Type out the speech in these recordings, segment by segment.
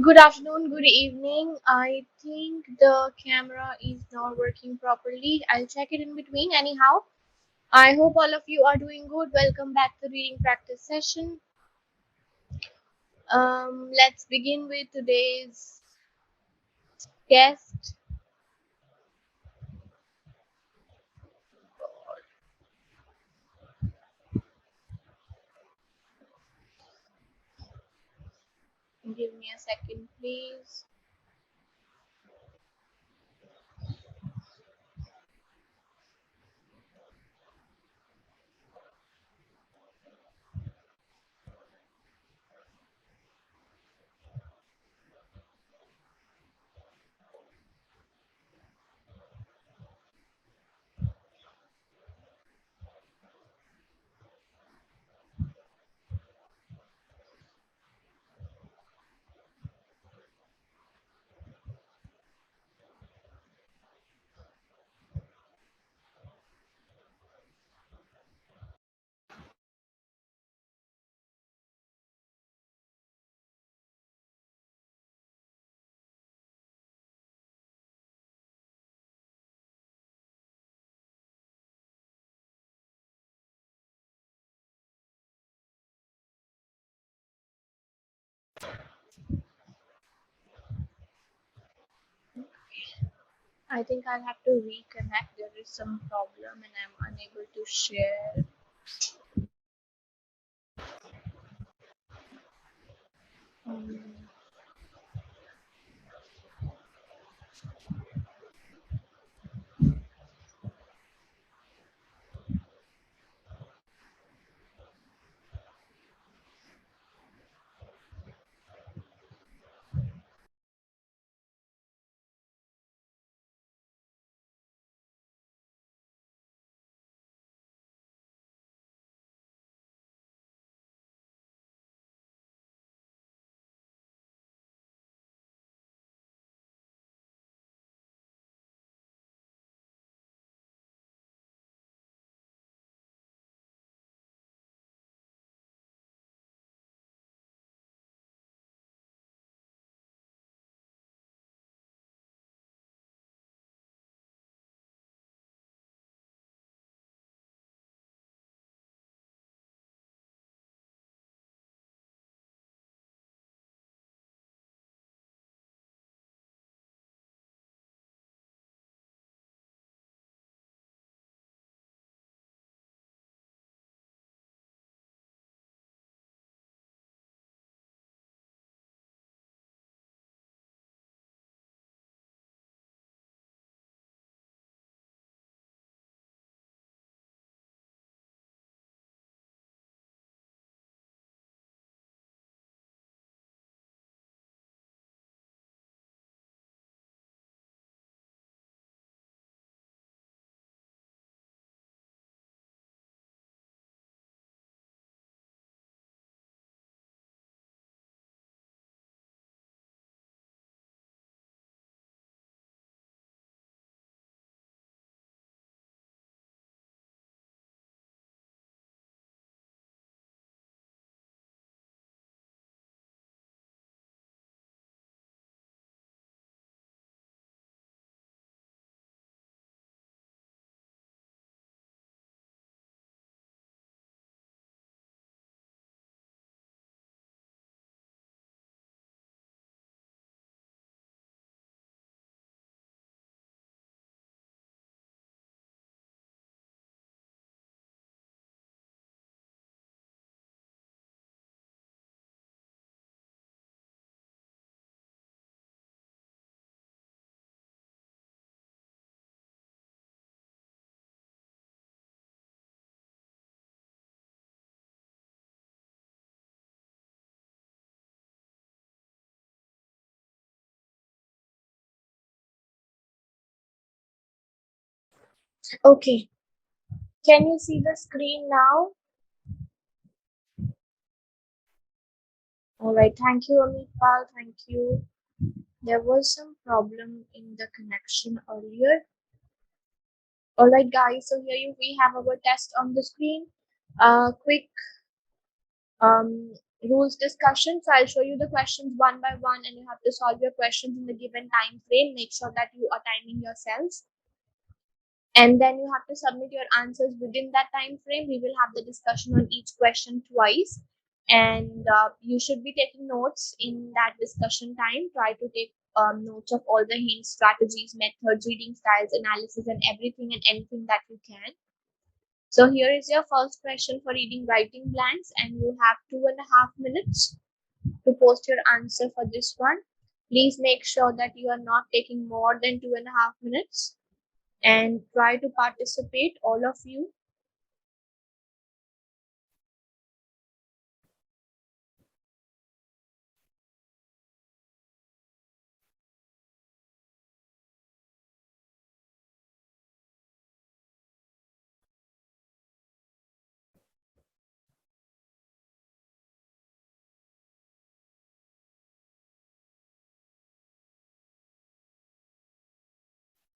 Good afternoon, good evening. I think the camera is not working properly. I'll check it in between. Anyhow, I hope all of you are doing good. Welcome back to reading practice session. Let's begin with today's guest. Give me a second, please. I think I'll have to reconnect. There is some problem and I'm unable to share. Um, okay, can you see the screen now? All right, thank you, Amital. Thank you. There was some problem in the connection earlier. All right, guys. So we have our test on the screen. Quick rules discussion. So I'll show you the questions one by one, and you have to solve your questions in the given time frame. Make sure that you are timing yourselves, and then you have to submit your answers within that time frame. We will have the discussion on each question twice, and you should be taking notes in that discussion time. Try to take notes of all the hints, strategies, methods, reading styles, analysis, and everything and anything that you can. So here is your first question for reading writing blanks, and you have 2.5 minutes to post your answer for this one. Please make sure that you are not taking more than 2.5 minutes, and try to participate, all of you.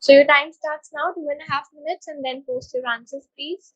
So your time starts now, 2.5 minutes, and then post your answers, please.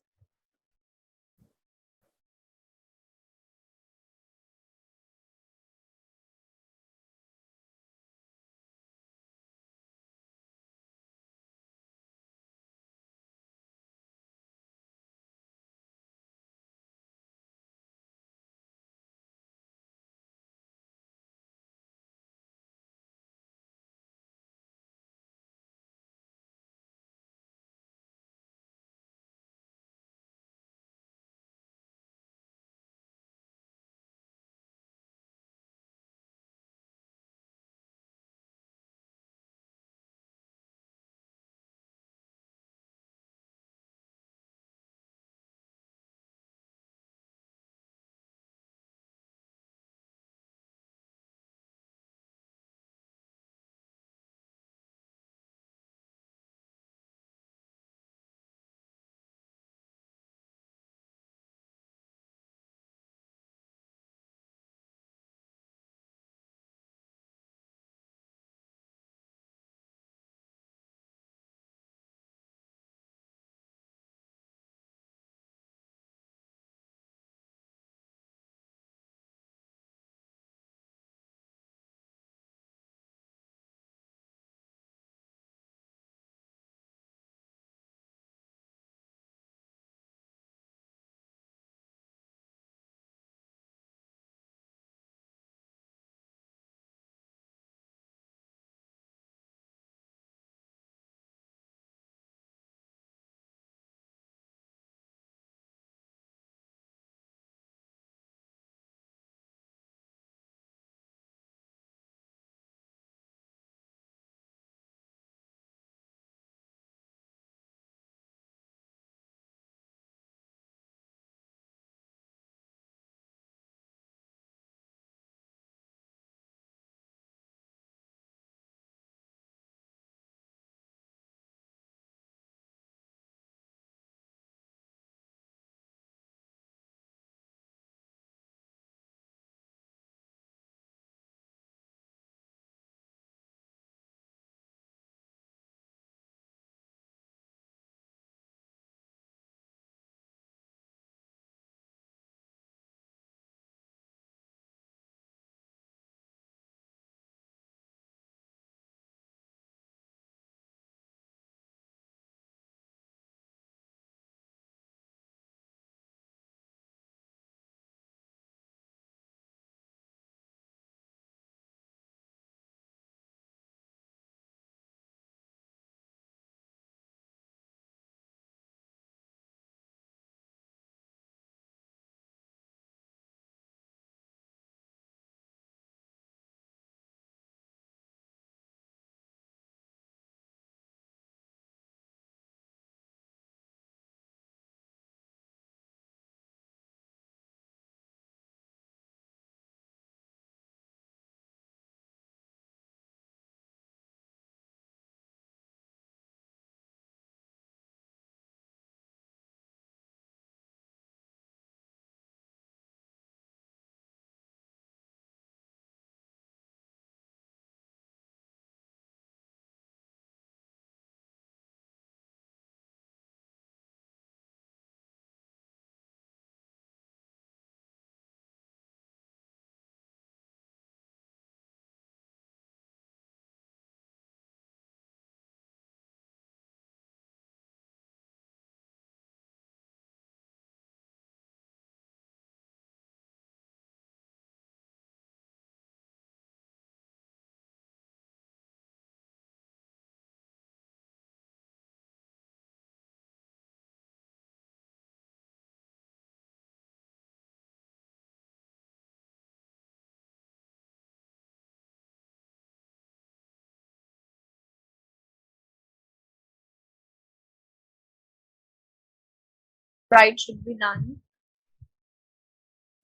Right should be done.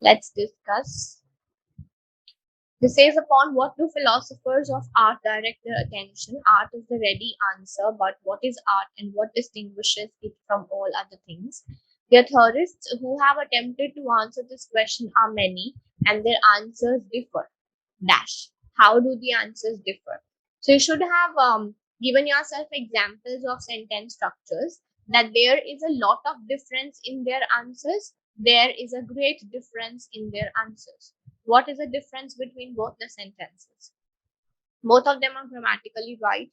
Let's discuss. This says upon what do philosophers of art direct their attention? Art is the ready answer, but what is art and what distinguishes it from all other things? The authorists who have attempted to answer this question are many, and their answers differ. Dash. How do the answers differ? So you should have given yourself examples of sentence structures that there is a lot of difference in their answers. There is a great difference in their answers. What is the difference between both the sentences? Both of them are grammatically right.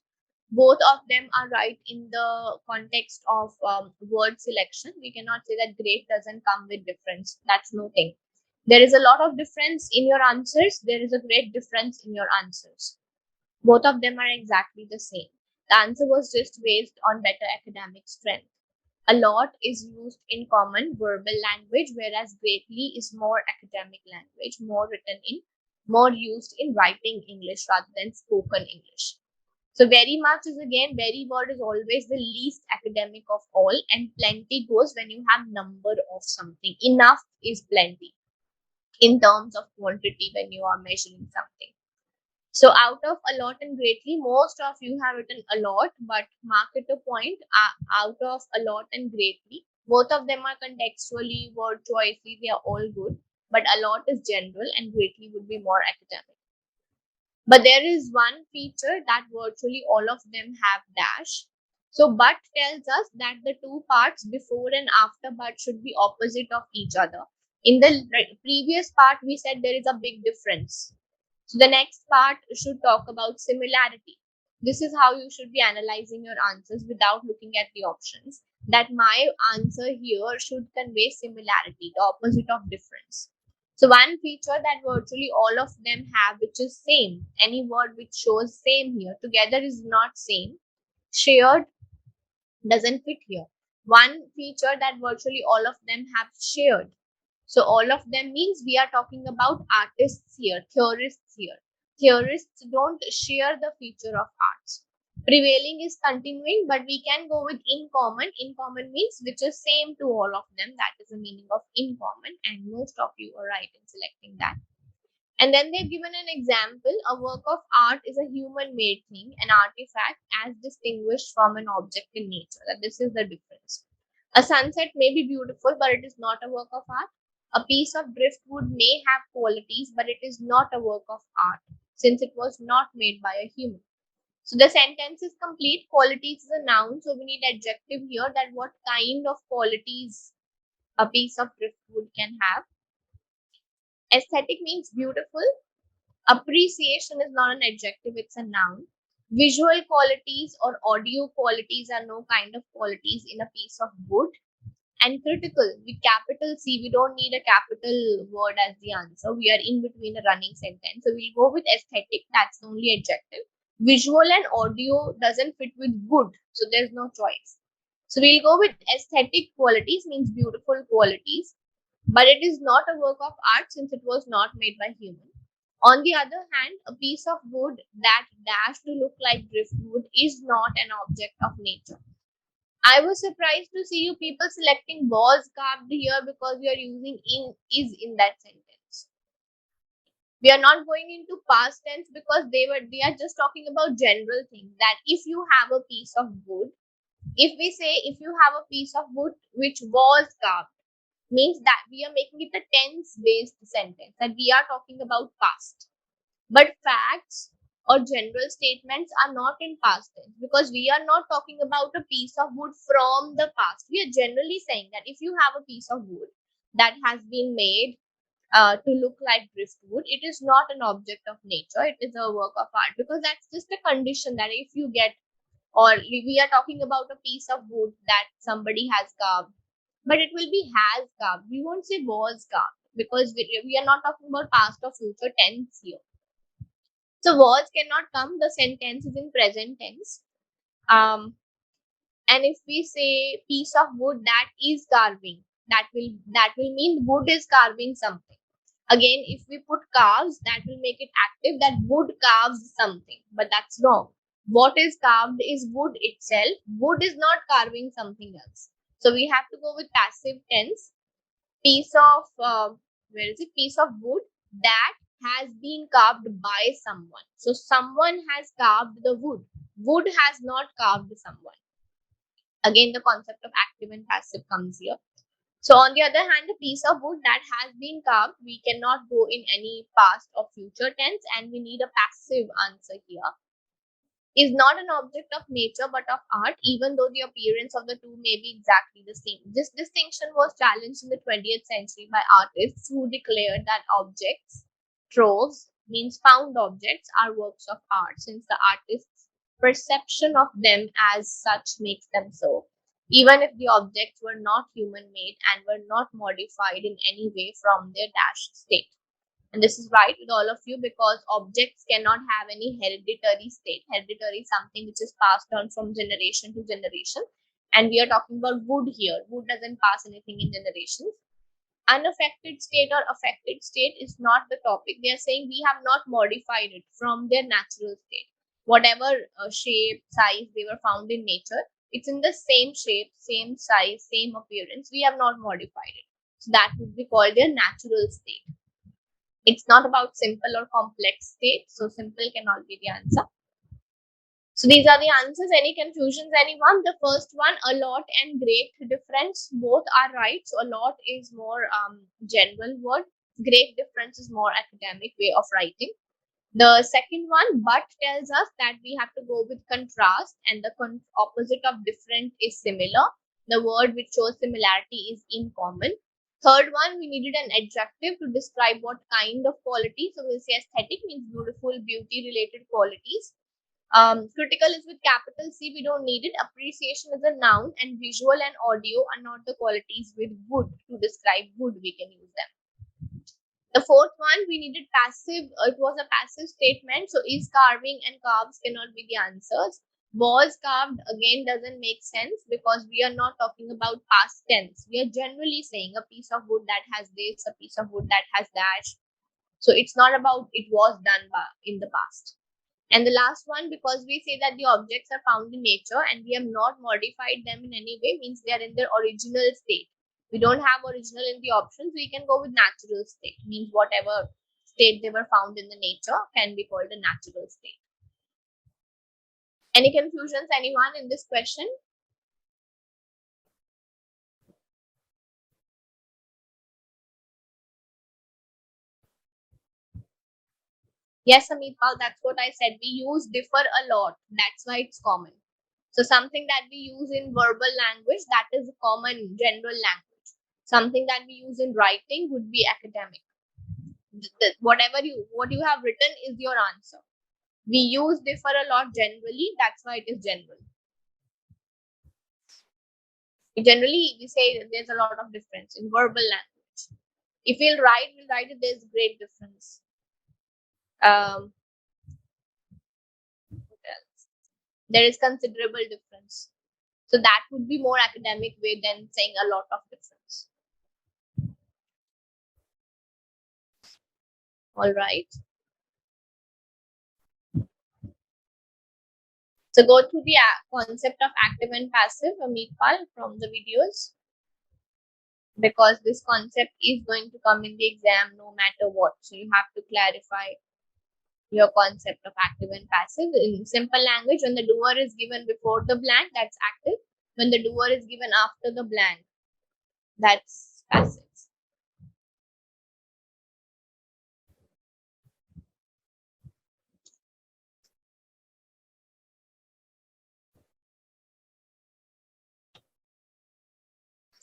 Both of them are right in the context of word selection. We cannot say that great doesn't come with difference. That's no thing. There is a lot of difference in your answers. There is a great difference in your answers. Both of them are exactly the same. The answer was just based on better academic strength. A lot is used in common verbal language, whereas greatly is more academic language, more used in writing English rather than spoken English. So very much is again, very word is always the least academic of all, and plenty goes when you have number of something. Enough is plenty in terms of quantity when you are measuring something. So out of a lot and greatly, most of you have written a lot, but mark it a point. Out of a lot and greatly, both of them are contextually, word choicely, they are all good. But a lot is general and greatly would be more academic. But there is one feature that virtually all of them have dash. So but tells us that the two parts before and after but should be opposite of each other. In the previous part, we said there is a big difference. So the next part should talk about similarity. This is how you should be analyzing your answers without looking at the options. That my answer here should convey similarity, the opposite of difference. So one feature that virtually all of them have, which is same. Any word which shows same here together is not same. Shared doesn't fit here. One feature that virtually all of them have shared. So all of them means we are talking about artists here, theorists here. Theorists don't share the feature of arts. Prevailing is continuing, but we can go with in common. In common means which is same to all of them. That is the meaning of in common, and most of you are right in selecting that. And then they've given an example. A work of art is a human-made thing, an artifact as distinguished from an object in nature. That this is the difference. A sunset may be beautiful, but it is not a work of art. A piece of driftwood may have qualities, but it is not a work of art, since it was not made by a human. So the sentence is complete. Qualities is a noun, so we need adjective here, that what kind of qualities a piece of driftwood can have. Aesthetic means beautiful. Appreciation is not an adjective, it's a noun. Visual qualities or audio qualities are no kind of qualities in a piece of wood. And critical with capital C, we don't need a capital word as the answer. We are in between a running sentence. So we'll go with aesthetic, that's the only adjective. Visual and audio doesn't fit with wood, so there's no choice. So we'll go with aesthetic qualities, means beautiful qualities. But it is not a work of art since it was not made by human. On the other hand, a piece of wood that dash to look like driftwood is not an object of nature. I was surprised to see you people selecting was carved here because we are using in is in that sentence. We are not going into past tense because they are just talking about general things, that if you have a piece of wood, if we say if you have a piece of wood which was carved, means that we are making it a tense based sentence, that we are talking about past. But facts or general statements are not in past tense because we are not talking about a piece of wood from the past. We are generally saying that if you have a piece of wood that has been made to look like driftwood, it is not an object of nature, it is a work of art, because that's just a condition that if you get, or we are talking about a piece of wood that somebody has carved, but it will be has carved. We won't say was carved because we are not talking about past or future tense here. So was cannot come. The sentence is in present tense. And if we say piece of wood that is carving, that will mean wood is carving something. Again, if we put carves, that will make it active, that wood carves something, but that's wrong. What is carved is wood itself. Wood is not carving something else. So we have to go with passive tense. Piece of piece of wood that has been carved by someone. So someone has carved the wood. Wood has not carved someone. Again, the concept of active and passive comes here. So on the other hand, the piece of wood that has been carved, we cannot go in any past or future tense, and we need a passive answer here. Is not an object of nature but of art, even though the appearance of the two may be exactly the same. This distinction was challenged in the 20th century by artists who declared that objects, troves, means found objects, are works of art, since the artist's perception of them as such makes them so, even if the objects were not human made and were not modified in any way from their dashed state. And this is right with all of you, because objects cannot have any hereditary state. Hereditary is something which is passed on from generation to generation. And we are talking about wood here. Wood doesn't pass anything in generations. Unaffected state or affected state is not the topic. They are saying we have not modified it from their natural state. Whatever shape, size they were found in nature, it's in the same shape, same size, same appearance. We have not modified it. So that would be called their natural state. It's not about simple or complex state, so simple cannot be the answer. So these are the answers. Any confusions, anyone? The first one, a lot and great difference, both are right. So a lot is more general word. Great difference is more academic way of writing. The second one, but, tells us that we have to go with contrast, and the opposite of different is similar. The word which shows similarity is in common. Third one, we needed an adjective to describe what kind of quality. So we'll say aesthetic means beautiful, beauty related qualities. Critical is with capital C, we don't need it. Appreciation is a noun, and visual and audio are not the qualities with wood. To describe wood, we can use them. The fourth one, we needed passive. It was a passive statement. So is carving and carves cannot be the answers. Was carved again doesn't make sense, because we are not talking about past tense. We are generally saying a piece of wood that has this, a piece of wood that has dash. So it's not about it was done in the past. And the last one, because we say that the objects are found in nature and we have not modified them in any way, means they are in their original state. We don't have original in the options. We can go with natural state, means whatever state they were found in the nature can be called a natural state. Any confusions, anyone, in this question? Yes, 𝗙𝗡𝗀𝗀, that's what I said. We use differ a lot. That's why it's common. So something that we use in verbal language, that is a common general language. Something that we use in writing would be academic. What you have written is your answer. We use differ a lot generally. That's why it is general. Generally, we say there's a lot of difference in verbal language. If we'll write it. There's great difference. There is considerable difference. So that would be more academic way than saying a lot of difference. All right. So go through the concept of active and passive, 𝗙𝗡𝗀, from the videos, because this concept is going to come in the exam no matter what. So you have to clarify your concept of active and passive. In simple language, when the doer is given before the blank, that's active. When the doer is given after the blank, that's passive.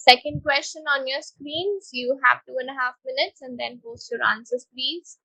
Second question on your screens. You have 2.5 minutes, and then post your answers, please.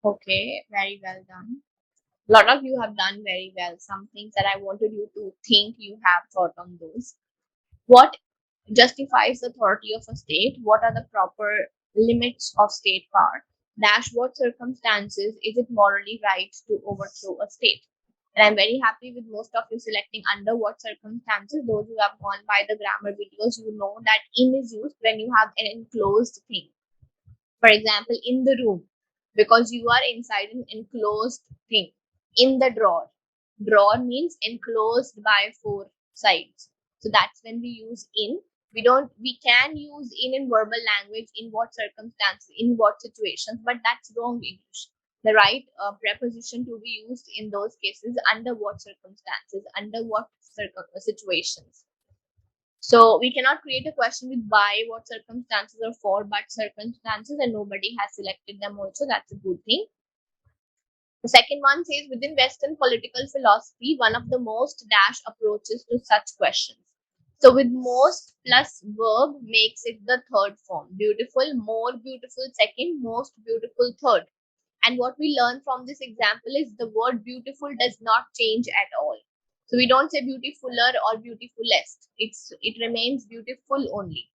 Okay, very well done. A lot of you have done very well. Some things that I wanted you to think, you have thought on those. What justifies the authority of a state? What are the proper limits of state power? Dash, what circumstances is it morally right to overthrow a state? And I'm very happy with most of you selecting under what circumstances. Those who have gone by the grammar videos, you know that in is used when you have an enclosed thing. For example, in the room, because you are inside an enclosed thing. In the drawer. Drawer means enclosed by four sides. So that's when we use in. We can use in verbal language in what circumstances, in what situations, but that's wrong English. The right preposition to be used in those cases, under what circumstances, under what situations. So we cannot create a question with by, what circumstances, or for but circumstances, and nobody has selected them also. That's a good thing. The second one says, within Western political philosophy, one of the most dash approaches to such questions. So with most plus verb makes it the third form. Beautiful, more beautiful second, most beautiful third. And what we learn from this example is the word beautiful does not change at all. So we don't say beautifuler or beautifulest. It remains beautiful only.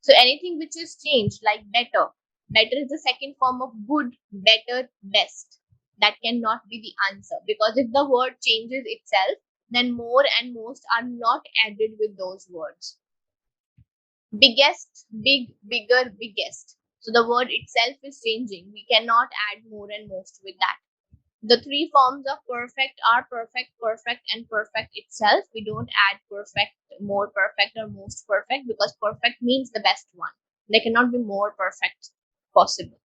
So anything which is changed, like better. Better is the second form of good, better, best. That cannot be the answer, because if the word changes itself, then more and most are not added with those words. Biggest, big, bigger, biggest. So the word itself is changing. We cannot add more and most with that. The three forms of perfect are perfect, perfect, and perfect itself. We don't add perfect, more perfect, or most perfect, because perfect means the best one. There cannot be more perfect possible.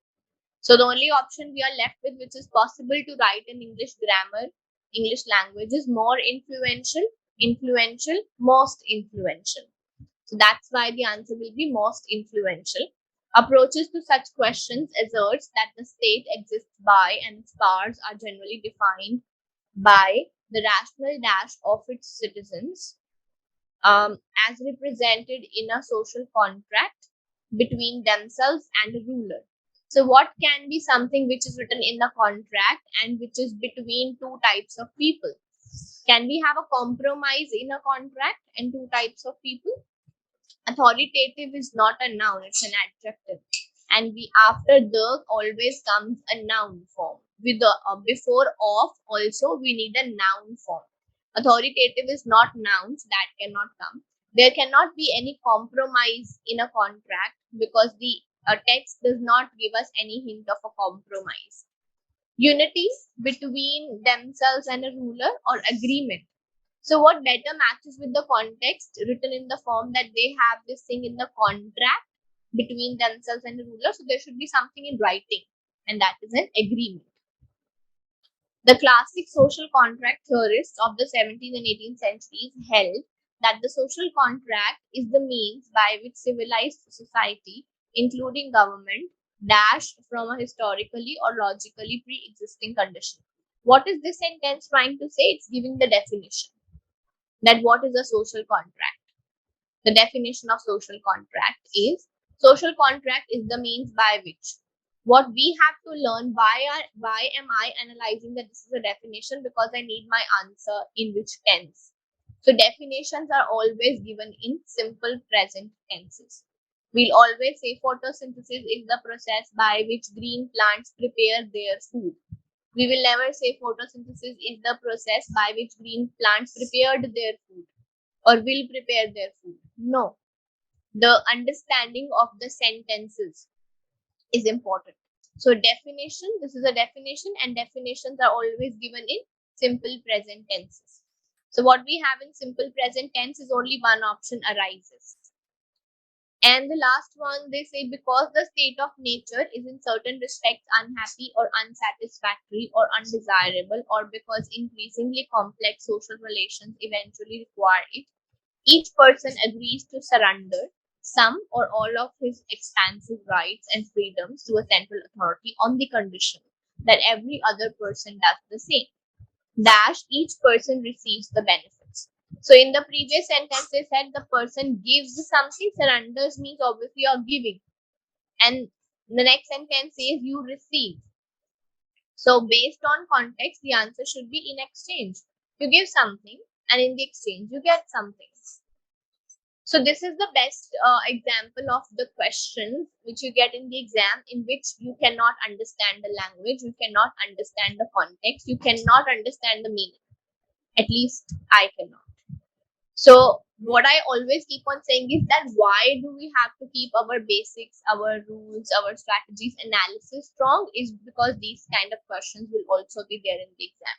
So the only option we are left with, which is possible to write in English grammar, English language, is more influential, influential, most influential. So that's why the answer will be most influential. Approaches to such questions asserts that the state exists by and its powers are generally defined by the rational dash of its citizens, as represented in a social contract between themselves and a ruler. So what can be something which is written in the contract and which is between two types of people? Can we have a compromise in a contract and two types of people? Authoritative is not a noun, it's an adjective. And we after the always comes a noun form. With the before of also we need a noun form. Authoritative is not nouns, that cannot come. There cannot be any compromise in a contract because the text does not give us any hint of a compromise. Unity between themselves and a ruler, or agreement. So what better matches with the context written in the form that they have this thing in the contract between themselves and the ruler. So there should be something in writing, and that is an agreement. The classic social contract theorists of the 17th and 18th centuries held that the social contract is the means by which civilized society, including government, dash from a historically or logically pre-existing condition. What is this sentence trying to say? It's giving the definition. That what is a social contract? The definition of social contract is, social contract is the means by which. What we have to learn, why am I analyzing that this is a definition? Because I need my answer in which tense. So definitions are always given in simple present tenses. We'll always say photosynthesis is the process by which green plants prepare their food. We will never say photosynthesis is the process by which green plants prepared their food or will prepare their food. No. The understanding of the sentences is important. So definition, this is a definition, and definitions are always given in simple present tenses. So what we have in simple present tense is only one option, arises. And the last one, they say, because the state of nature is in certain respects unhappy or unsatisfactory or undesirable, or because increasingly complex social relations eventually require it, each person agrees to surrender some or all of his expansive rights and freedoms to a central authority on the condition that every other person does the same. Dash, each person receives the benefits. So in the previous sentence, they said the person gives something, surrenders means obviously you're giving. And the next sentence says you receive. So based on context, the answer should be in exchange. You give something and in the exchange you get something. So this is the best example of the questions which you get in the exam, in which you cannot understand the language, you cannot understand the context, you cannot understand the meaning. At least I cannot. So what I always keep on saying is that why do we have to keep our basics, our rules, our strategies, analysis strong, is because these kind of questions will also be there in the exam.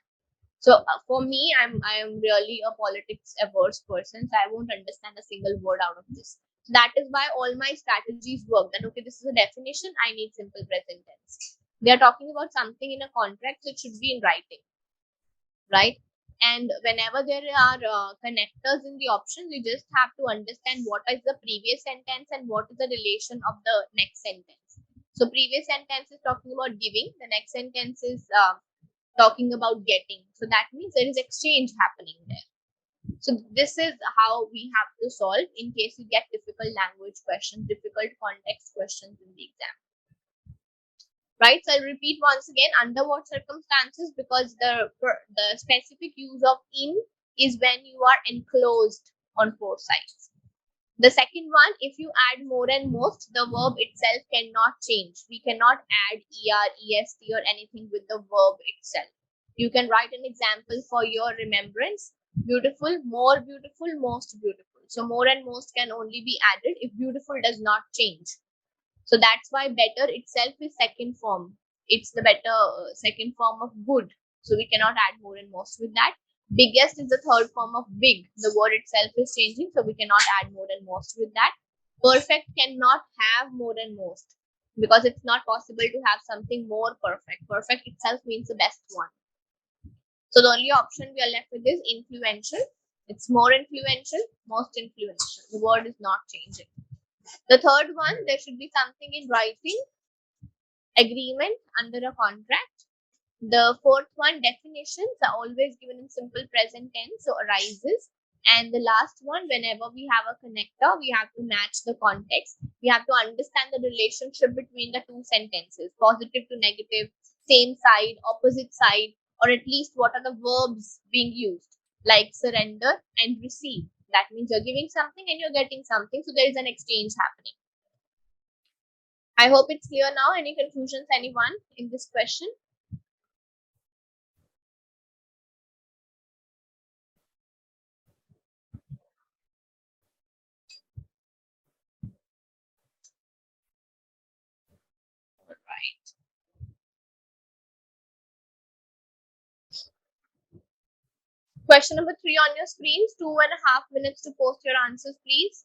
So for me, I am really a politics averse person, so I won't understand a single word out of this. So that is why all my strategies work. That okay, this is a definition, I need simple present tense. They are talking about something in a contract, so it should be in writing, right? And whenever there are connectors in the options, you just have to understand what is the previous sentence and what is the relation of the next sentence. So previous sentence is talking about giving, the next sentence is talking about getting. So that means there is exchange happening there. So this is how we have to solve in case you get difficult language questions, difficult context questions in the exam. Right, so I'll repeat once again, under what circumstances, because the specific use of in is when you are enclosed on four sides. The second one, if you add more and most, the verb itself cannot change. We cannot add er, est or anything with the verb itself. You can write an example for your remembrance. Beautiful, more beautiful, most beautiful. So more and most can only be added if beautiful does not change. So that's why better itself is second form. It's the better second form of good. So we cannot add more and most with that. Biggest is the third form of big. The word itself is changing, so we cannot add more and most with that. Perfect cannot have more and most because it's not possible to have something more perfect. Perfect itself means the best one. So the only option we are left with is influential. It's more influential, most influential. The word is not changing. The third one, there should be something in writing, agreement under a contract. The fourth one, definitions are always given in simple present tense, so arises. And the last one, whenever we have a connector, we have to match the context. We have to understand the relationship between the two sentences, positive to negative, same side, opposite side, or at least what are the verbs being used, like surrender and receive. That means you're giving something and you're getting something, so there is an exchange happening. I hope it's clear now. Any confusions, anyone, in this question? All right. Question number 3 on your screens. 2.5 minutes to post your answers, please.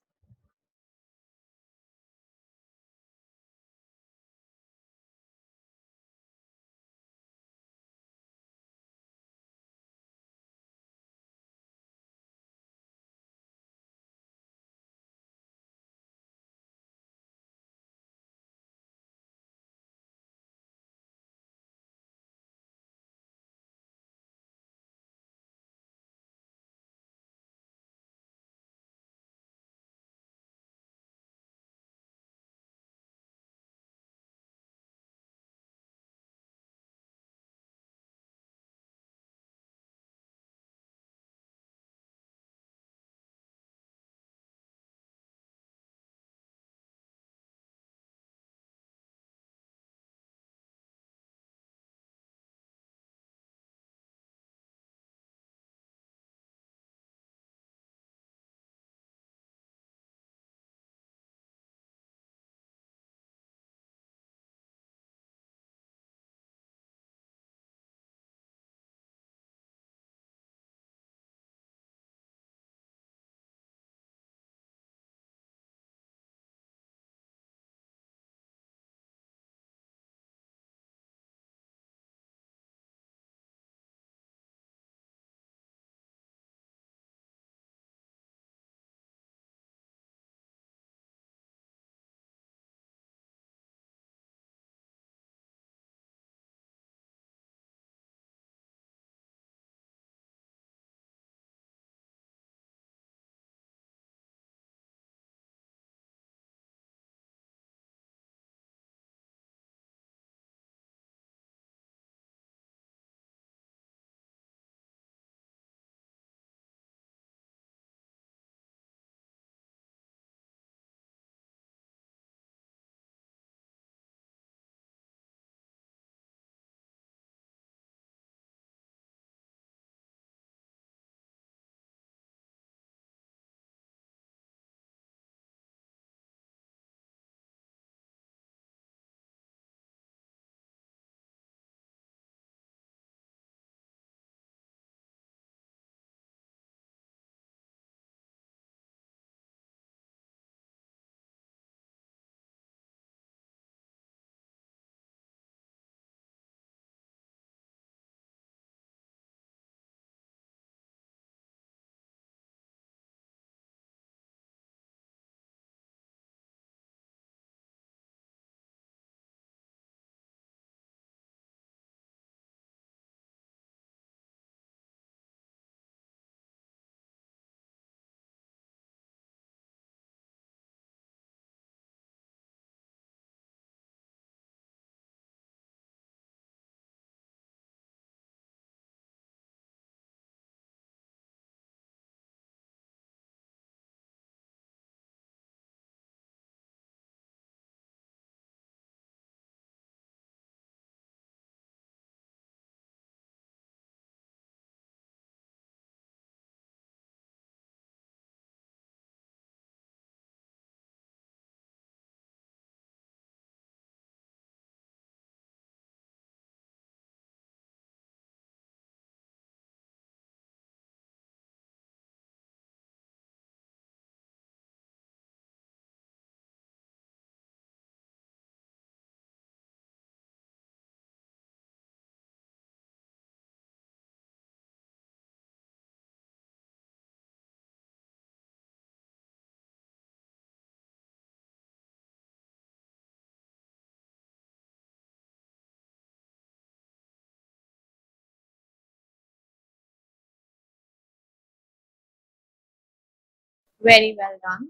Very well done.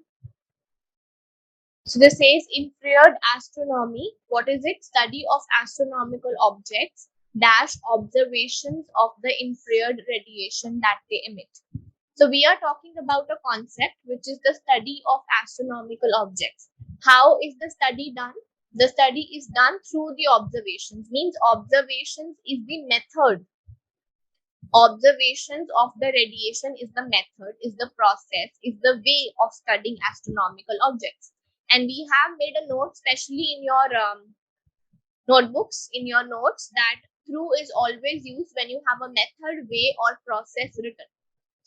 So this says infrared astronomy. What is it? Study of astronomical objects dash observations of the infrared radiation that they emit. So we are talking about a concept which is the study of astronomical objects. How is the study done? The study is done through the observations. Means observations is the method. Observations of the radiation is the method, is the process, is the way of studying astronomical objects. And we have made a note, especially in your notebooks, in your notes, that through is always used when you have a method, way, or process written.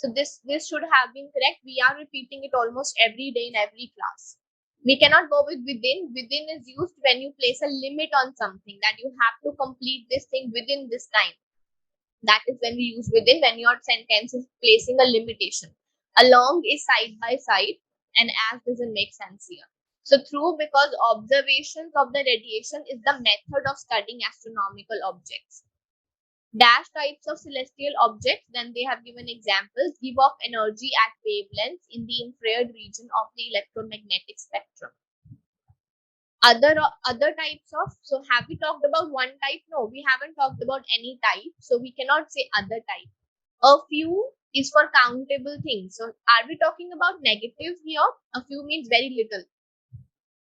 So this should have been correct. We are repeating it almost every day in every class. We cannot go with within. Within is used when you place a limit on something, that you have to complete this thing within this time. That is when we use within, when your sentence is placing a limitation. Along is side by side, and as doesn't make sense here. So through, because observations of the radiation is the method of studying astronomical objects. Dash types of celestial objects, then they have given examples, give off energy at wavelengths in the infrared region of the electromagnetic spectrum. Other types of, so have we talked about one type? No, we haven't talked about any type, so we cannot say other type. A few is for countable things. So are we talking about negative here? A few means very little.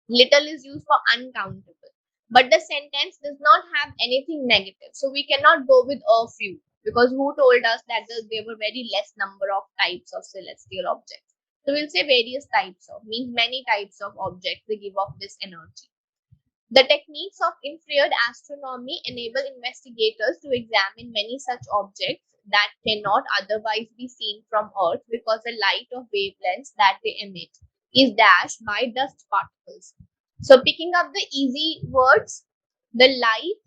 Little is used for uncountable, but the sentence does not have anything negative, so we cannot go with a few, because who told us that there were very less number of types of celestial objects? So we'll say various types of, means many types of objects they give off this energy. The techniques of infrared astronomy enable investigators to examine many such objects that cannot otherwise be seen from Earth, because the light of wavelengths that they emit is dashed by dust particles. So picking up the easy words, the light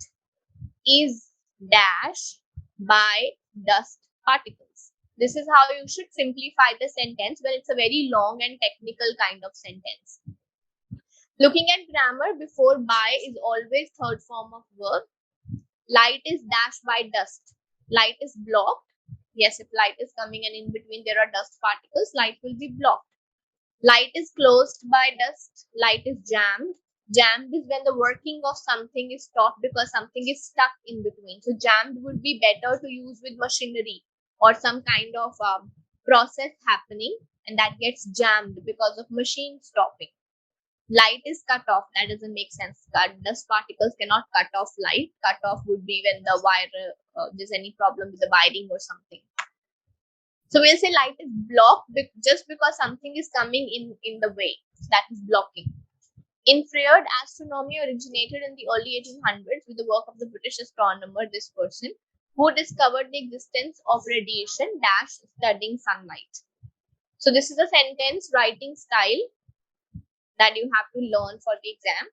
is dashed by dust particles. This is how you should simplify the sentence when it's a very long and technical kind of sentence. Looking at grammar, before by is always third form of verb. Light is dashed by dust. Light is blocked. Yes, if light is coming and in between there are dust particles, light will be blocked. Light is closed by dust. Light is jammed. Jammed is when the working of something is stopped because something is stuck in between. So jammed would be better to use with machinery or some kind of process happening, and that gets jammed because of machine stopping. Light is cut off. That doesn't make sense. Dust particles cannot cut off light. Cut off would be when the wire, there's any problem with the wiring or something. So we'll say light is blocked just because something is coming in the way. So that is blocking. Infrared astronomy originated in the early 1800s with the work of the British astronomer, this person, who discovered the existence of radiation dash studying sunlight. So this is a sentence writing style that you have to learn for the exam.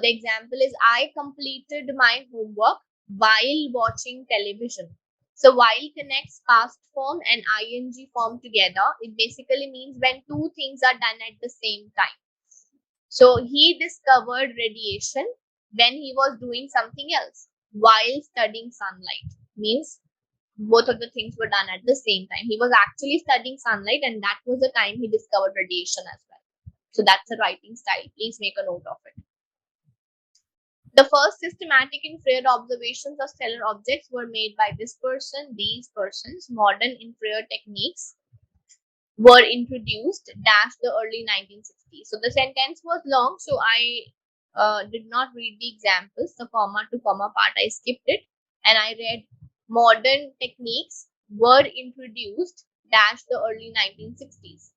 The example is, I completed my homework while watching television. So while connects past form and ing form together. It basically means when two things are done at the same time. So he discovered radiation when he was doing something else while studying sunlight. Means both of the things were done at the same time. He was actually studying sunlight, and that was the time he discovered radiation as well. So that's a writing style. Please make a note of it. The first systematic infrared observations of stellar objects were made by this person, these persons. Modern infrared techniques were introduced dash the early 1960s. So the sentence was long, so I did not read the examples. The comma to comma part I skipped it, and I read modern techniques were introduced dash the early 1960s.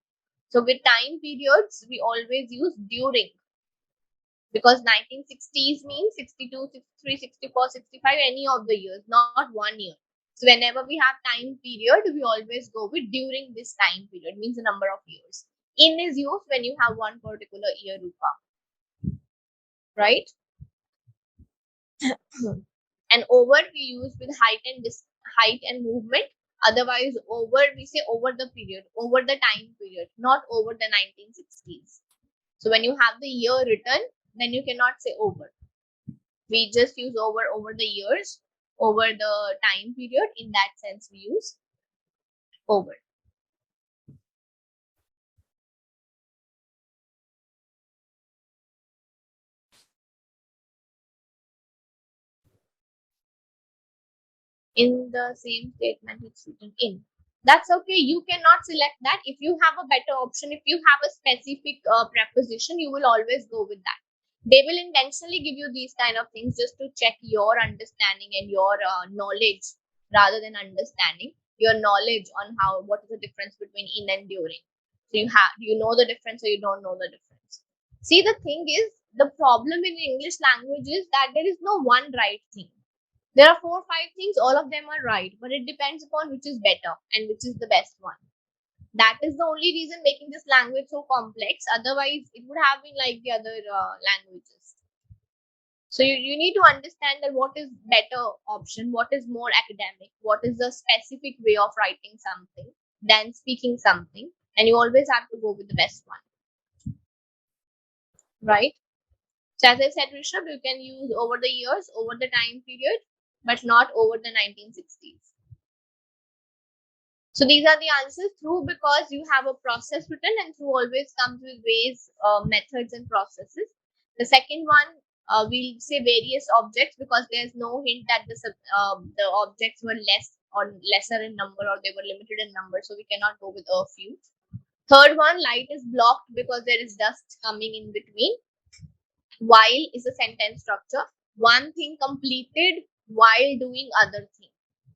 So with time periods, we always use during, because 1960s means 62, 63, 64, 65, any of the years, not 1 year. So whenever we have time period, we always go with during this time period, means the number of years. In is used when you have one particular year, Rupa. Right? And over we use with height and movement. Otherwise, over we say over the period, over the time period, not over the 1960s. So when you have the year written, then you cannot say over. We just use over the years, over the time period. In that sense, we use over. in the same statement it's written in. That's okay. You cannot select that. If you have a better option, if you have a specific preposition, you will always go with that. They will intentionally give you these kind of things just to check your understanding and your knowledge rather than understanding your knowledge on how what is the difference between in and during. So you know the difference or you don't know the difference. See, the thing is, the problem in English language is that there is no one right thing. There are 4 or 5 things, all of them are right, but it depends upon which is better and which is the best one. That is the only reason making this language so complex. Otherwise, it would have been like the other languages. So you need to understand that what is better option, what is more academic, what is the specific way of writing something than speaking something, and you always have to go with the best one, right? So as I said, Rishabh, you can use over the years, over the time period, but not over the 1960s. So these are the answers. Through, because you have a process written, and through always comes with ways, methods and processes. The second one, we'll say various objects because there's no hint that the objects were less or lesser in number or they were limited in number. So we cannot go with a few. Third one, light is blocked because there is dust coming in between. While is a sentence structure. One thing completed while doing other thing.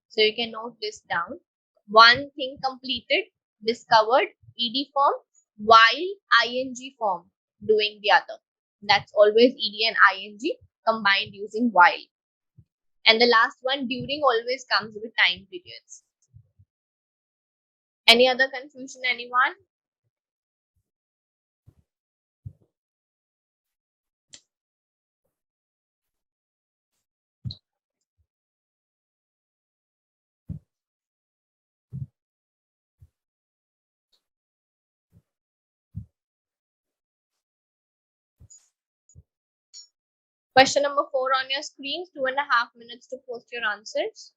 So you can note this down. One thing completed, discovered, ed form, while ing form, doing the other. That's always ed and ing combined using while. And the last one, during, always comes with time periods. Any other confusion, anyone? Question number 4 on your screens, 2.5 minutes to post your answers.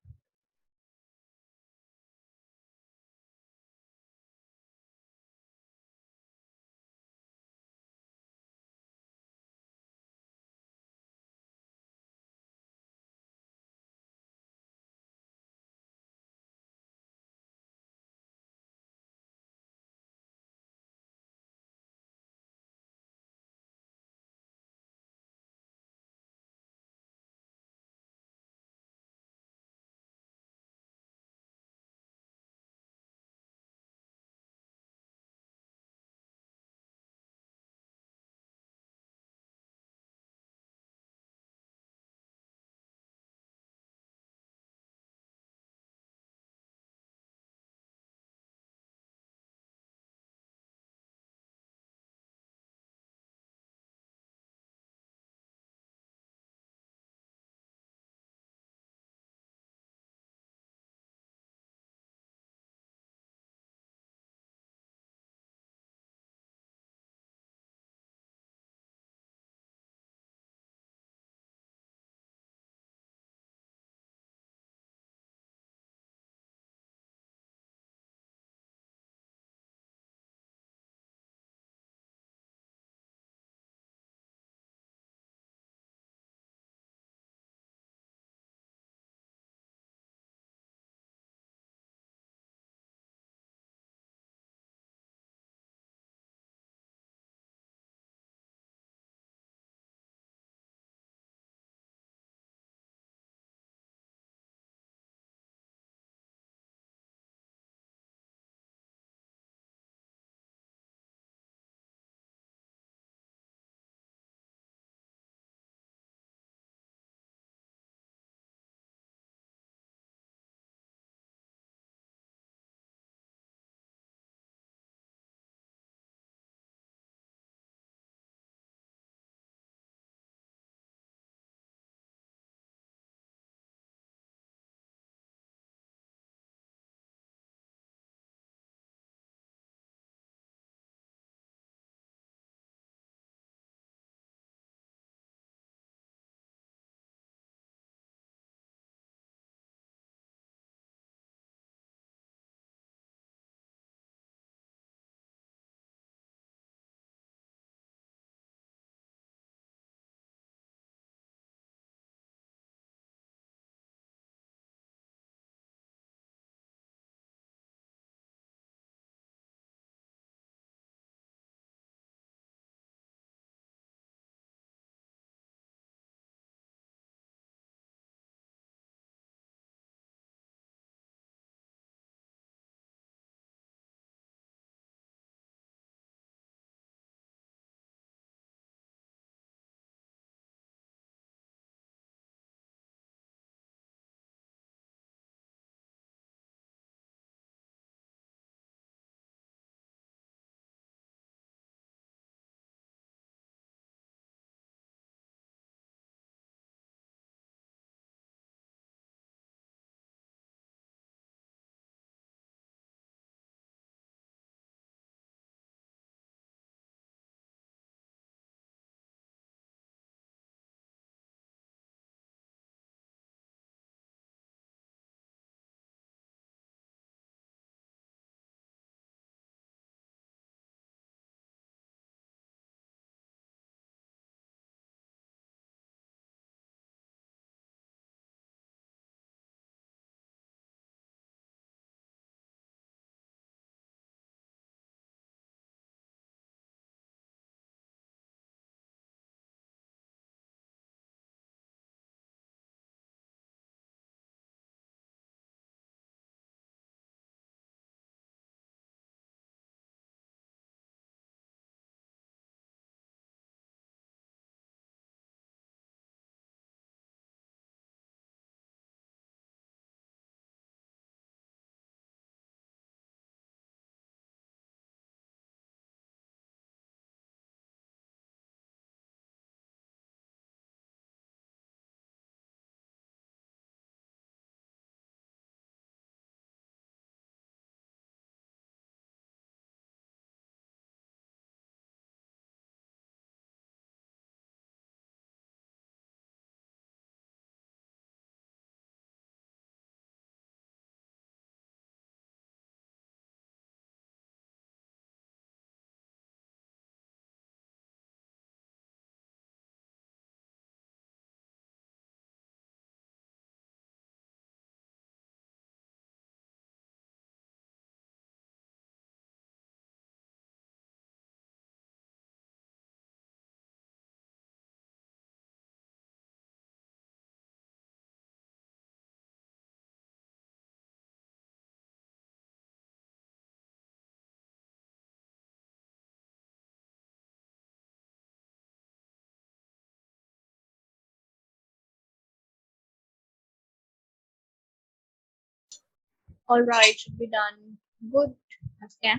All right, should be done. Good. Okay.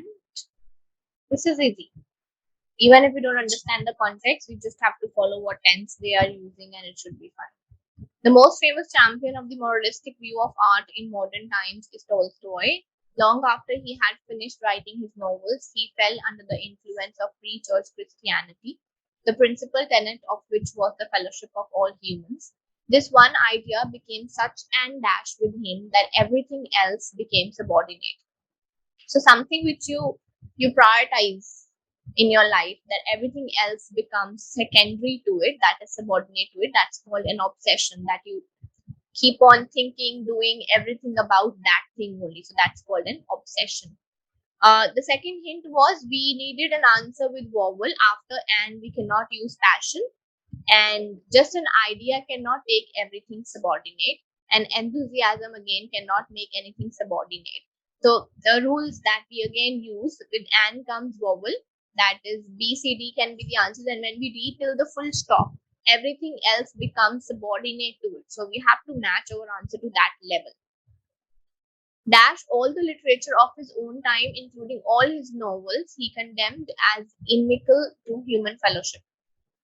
This is easy. Even if we don't understand the context, we just have to follow what tense they are using and it should be fine. The most famous champion of the moralistic view of art in modern times is Tolstoy. Long after he had finished writing his novels, he fell under the influence of pre-church Christianity, the principal tenet of which was the fellowship of all humans. This one idea became such an dash with him that everything else became subordinate. So something which you prioritize in your life, that everything else becomes secondary to it, that is subordinate to it, that's called an obsession, that you keep on thinking, doing everything about that thing only, so that's called an obsession. The second hint was we needed an answer with vowel after and we cannot use passion, and just an idea cannot take everything subordinate, and enthusiasm again cannot make anything subordinate. So the rules that we again use with and comes vowel, that is B, C, D can be the answers, and when we read till the full stop, everything else becomes subordinate to it. So we have to match our answer to that level. Dash all the literature of his own time, including all his novels, he condemned as inimical to human fellowship.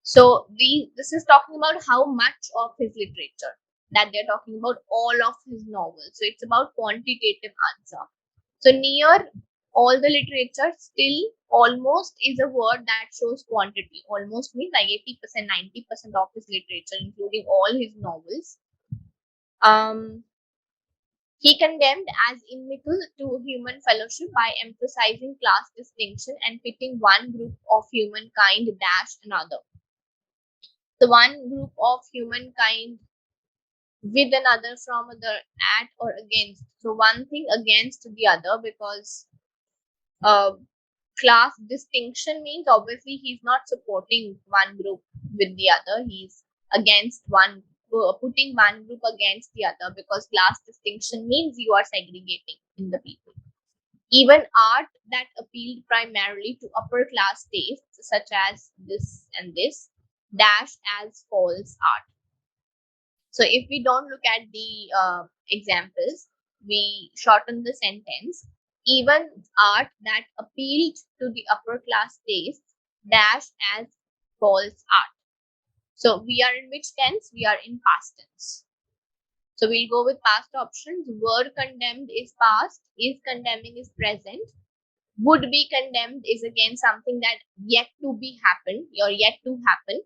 So this is talking about how much of his literature, that they're talking about all of his novels. So it's about quantitative answer. So near all the literature, still almost is a word that shows quantity. Almost means like 80%, 90% of his literature, including all his novels. He condemned as inimical to human fellowship by emphasizing class distinction and pitting one group of humankind dash another. The one group of humankind with another from other, at or against. So one thing against the other, because class distinction means obviously he's not supporting one group with the other, he's against one, putting one group against the other, because class distinction means you are segregating in the people. Even art that appealed primarily to upper class tastes, such as this and this, dash as false art. So if we don't look at the examples, we shorten the sentence. Even art that appealed to the upper class tastes, dash as false art. So we are in which tense? We are in past tense. So we'll go with past options. Were condemned is past, is condemning is present. Would be condemned is again something that yet to be happened or yet to happen.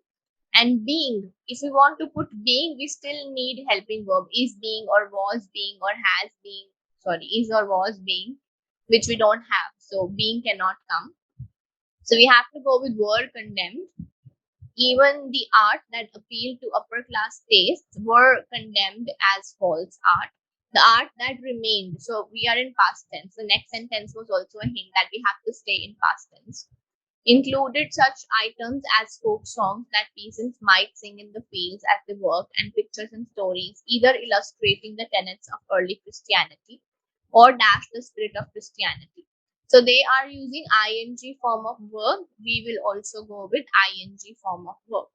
And being, if we want to put being, we still need helping verb, is being or was being or has been, is or was being, which we don't have. So being cannot come. So we have to go with were condemned. Even the art that appealed to upper class tastes were condemned as false art. The art that remained, so we are in past tense. The next sentence was also a hint that we have to stay in past tense. Included such items as folk songs that peasants might sing in the fields as they work, and pictures and stories, either illustrating the tenets of early Christianity or dash the spirit of Christianity. So they are using ing form of verb. We will also go with ing form of verb.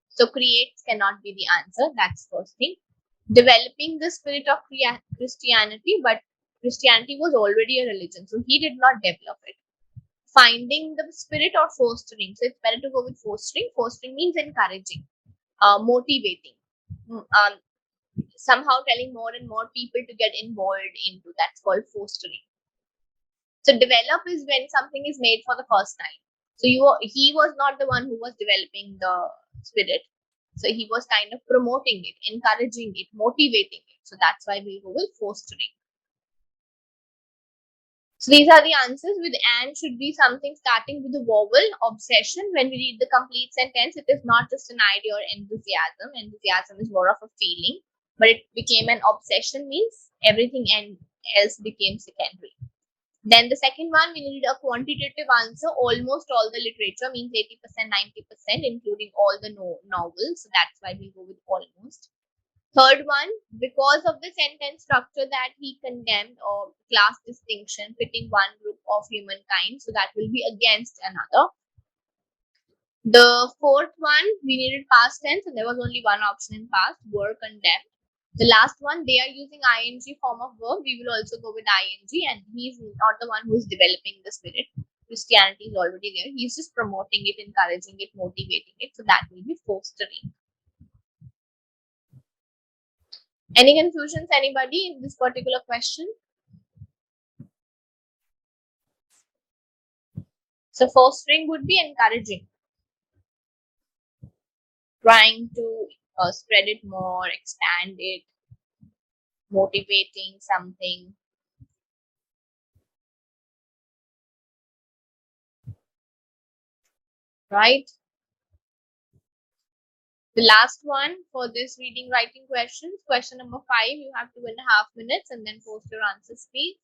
So creates cannot be the answer. That's first thing. Developing the spirit of Christianity, but Christianity was already a religion, so he did not develop it. Finding the spirit or fostering. So it's better to go with fostering. Fostering means encouraging, motivating, somehow telling more and more people to get involved into. That's called fostering. So develop is when something is made for the first time. So he was not the one who was developing the spirit. So he was kind of promoting it, encouraging it, motivating it. So that's why we go with fostering. So these are the answers. With and should be something starting with the vowel. Obsession, when we read the complete sentence, it is not just an idea or enthusiasm. Enthusiasm is more of a feeling, but it became an obsession, means everything else became secondary. Then the second one, we needed a quantitative answer. Almost all the literature means 80%, 90%, including all the novels. So that's why we go with almost. Third one, because of the sentence structure that he condemned or class distinction, pitting one group of humankind. So that will be against another. The fourth one, we needed past tense, and there was only one option in past, were condemned. The last one, they are using ing form of verb. We will also go with ing, and he's not the one who's developing the spirit. Christianity is already there. He's just promoting it, encouraging it, motivating it. So that will be fostering. Any confusions, anybody in this particular question? So fostering would be encouraging, trying to spread it more, expand it, motivating something, right? The last one for this reading writing questions, question number 5, you have 2.5 minutes and then post your answers, please.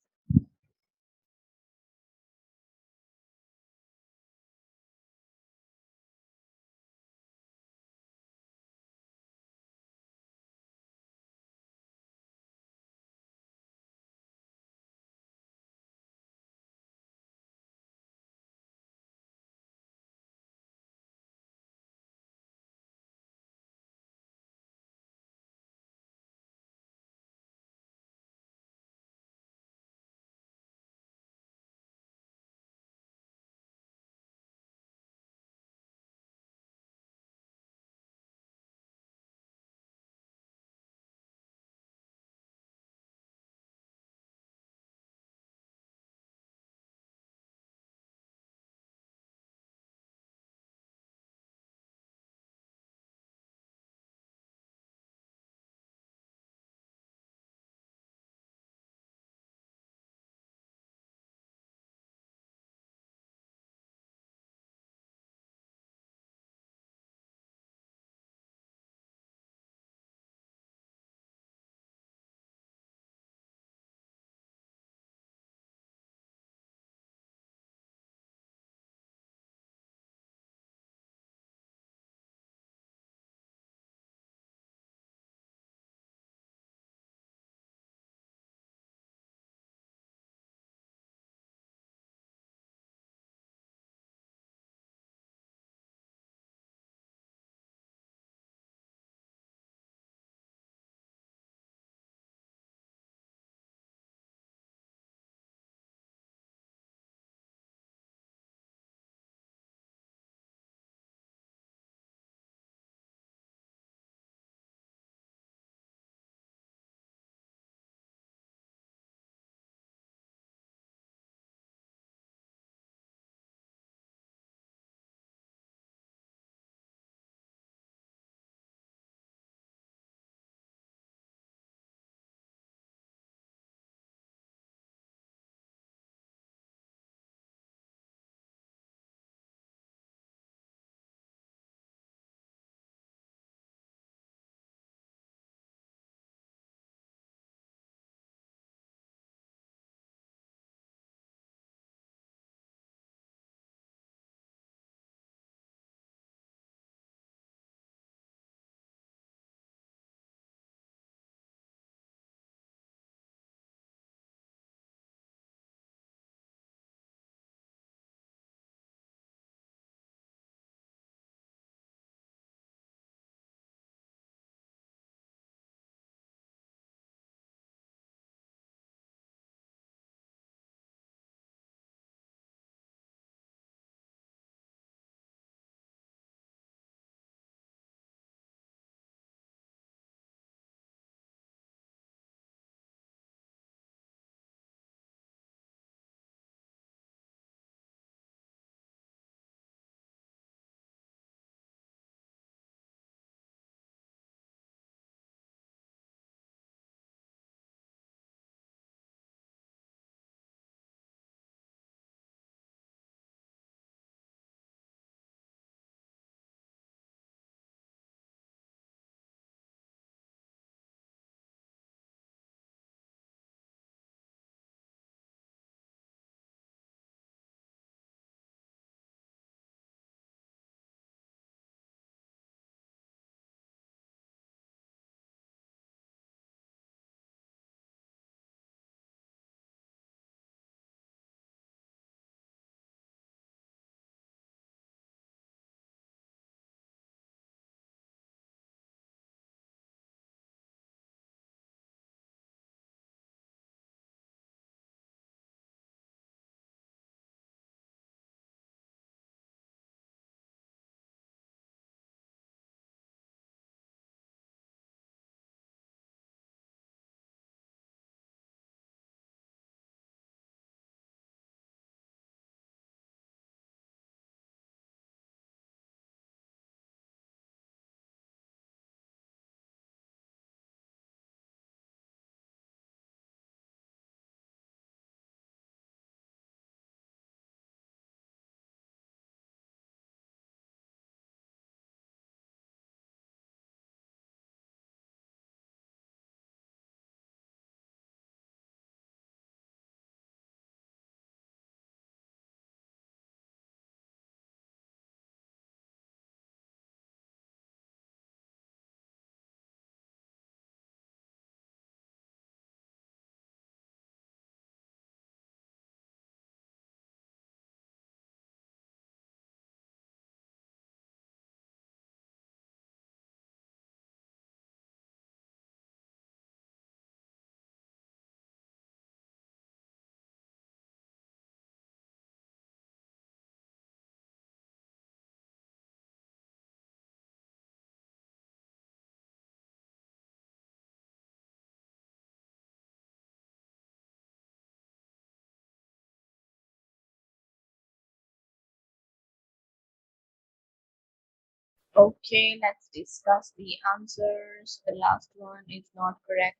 Okay, let's discuss the answers. The last one is not correct.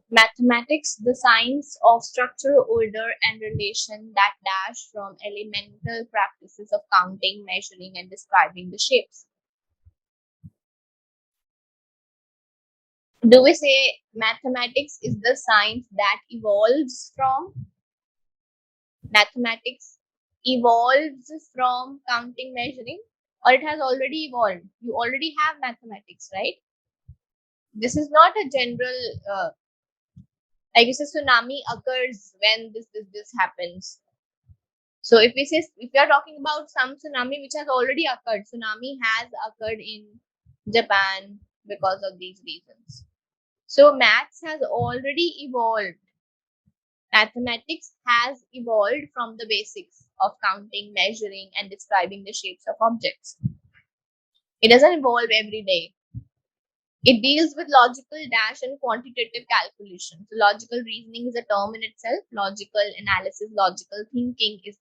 Mathematics, the science of structure, order, and relation that dash from elemental practices of counting, measuring, and describing the shapes. Do we say mathematics is the science that evolves from? Mathematics evolves from counting, measuring, or it has already evolved? You already have mathematics, right? This is not a general, like you say, tsunami occurs when this happens. So if we are talking about some tsunami which has already occurred, tsunami has occurred in Japan because of these reasons. So maths has already evolved. Mathematics has evolved from the basics of counting, measuring, and describing the shapes of objects. It doesn't evolve every day. It deals with logical dash and quantitative calculation. So logical reasoning is a term in itself. Logical analysis, logical thinking is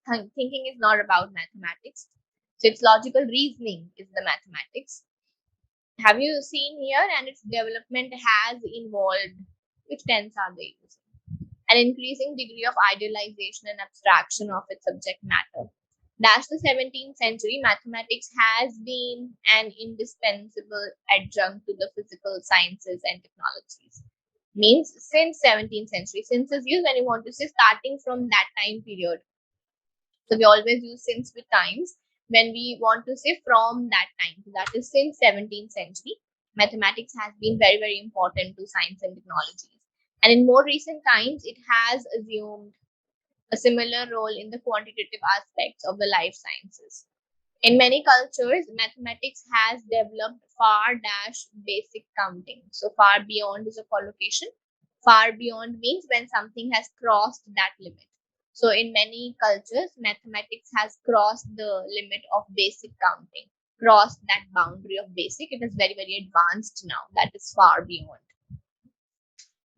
not about mathematics. So it's logical reasoning is the mathematics. Have you seen here? And its development has involved, which tense are they using? An increasing degree of idealization and abstraction of its subject matter. Dash the 17th century, mathematics has been an indispensable adjunct to the physical sciences and technologies. Means since 17th century. Since is used when you want to say starting from that time period. So we always use since with times when we want to say from that time. So that is since 17th century. Mathematics has been very, very important to science and technologies. And in more recent times, it has assumed a similar role in the quantitative aspects of the life sciences. In many cultures, mathematics has developed far dash basic counting. So far beyond is a collocation. Far beyond means when something has crossed that limit. So in many cultures, mathematics has crossed the limit of basic counting, crossed that boundary of basic. It is very, very advanced now. That is far beyond.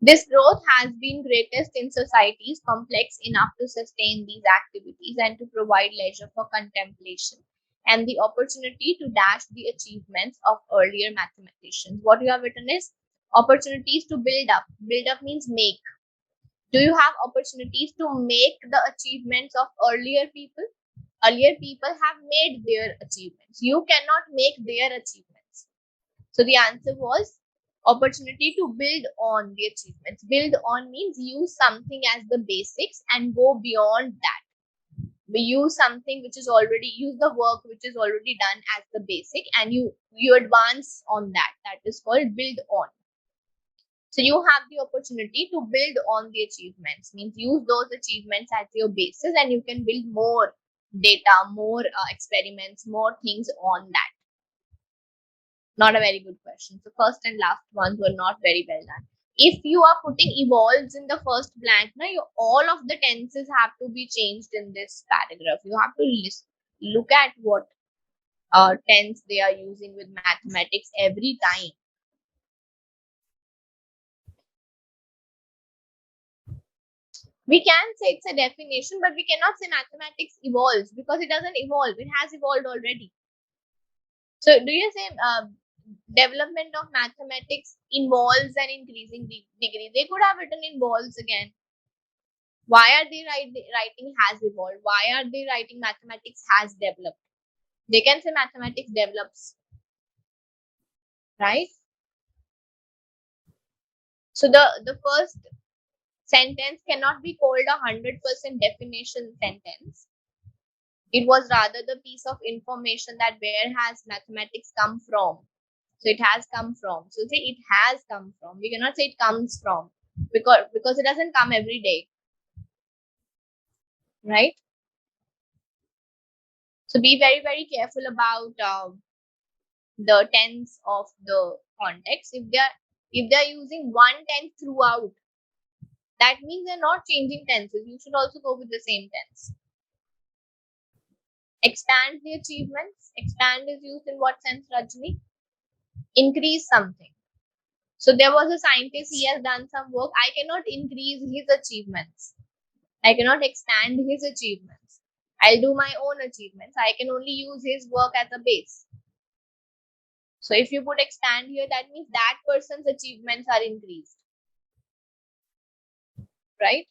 This growth has been greatest in societies complex enough to sustain these activities and to provide leisure for contemplation and the opportunity to dash the achievements of earlier mathematicians. What you have written is opportunities to build up. Build up means make. Do you have opportunities to make the achievements of earlier people? Earlier people have made their achievements. You cannot make their achievements. So the answer was opportunity to build on the achievements. Build on means use something as the basics and go beyond that. We use something which is already, use the work which is already done as the basic and you advance on that. That is called build on. So you have the opportunity to build on the achievements, means use those achievements as your basis and you can build more data, more experiments, more things on that. Not a very good question. So first and last ones were not very well done. If you are putting evolves in the first blank, now all of the tenses have to be changed in this paragraph. You have to look at what tense they are using with mathematics every time. We can say it's a definition, but we cannot say mathematics evolves because it doesn't evolve. It has evolved already. So do you say development of mathematics involves an increasing degree? They could have written involves again. Why are they writing has evolved? Why are they writing mathematics has developed? They can say mathematics develops, right? So the first sentence cannot be called 100% definition sentence. It was rather the piece of information that where has mathematics come from. So it has come from. So say it has come from. We cannot say it comes from because it doesn't come every day, right? So be very, very careful about the tense of the context. If they're using one tense throughout, that means they're not changing tenses. You should also go with the same tense. Expand the achievements. Expand is used in what sense, Rajni? Increase something. So there was a scientist, he has done some work. I cannot increase his achievements. I cannot expand his achievements. I'll do my own achievements. I can only use his work as a base. So if you put expand here, that means that person's achievements are increased, right?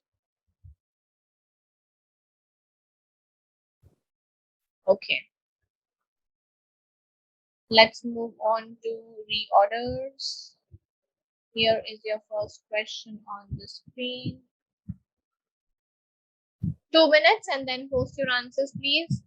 Okay. Let's move on to reorders. Here is your first question on the screen. 2 minutes and then post your answers, please.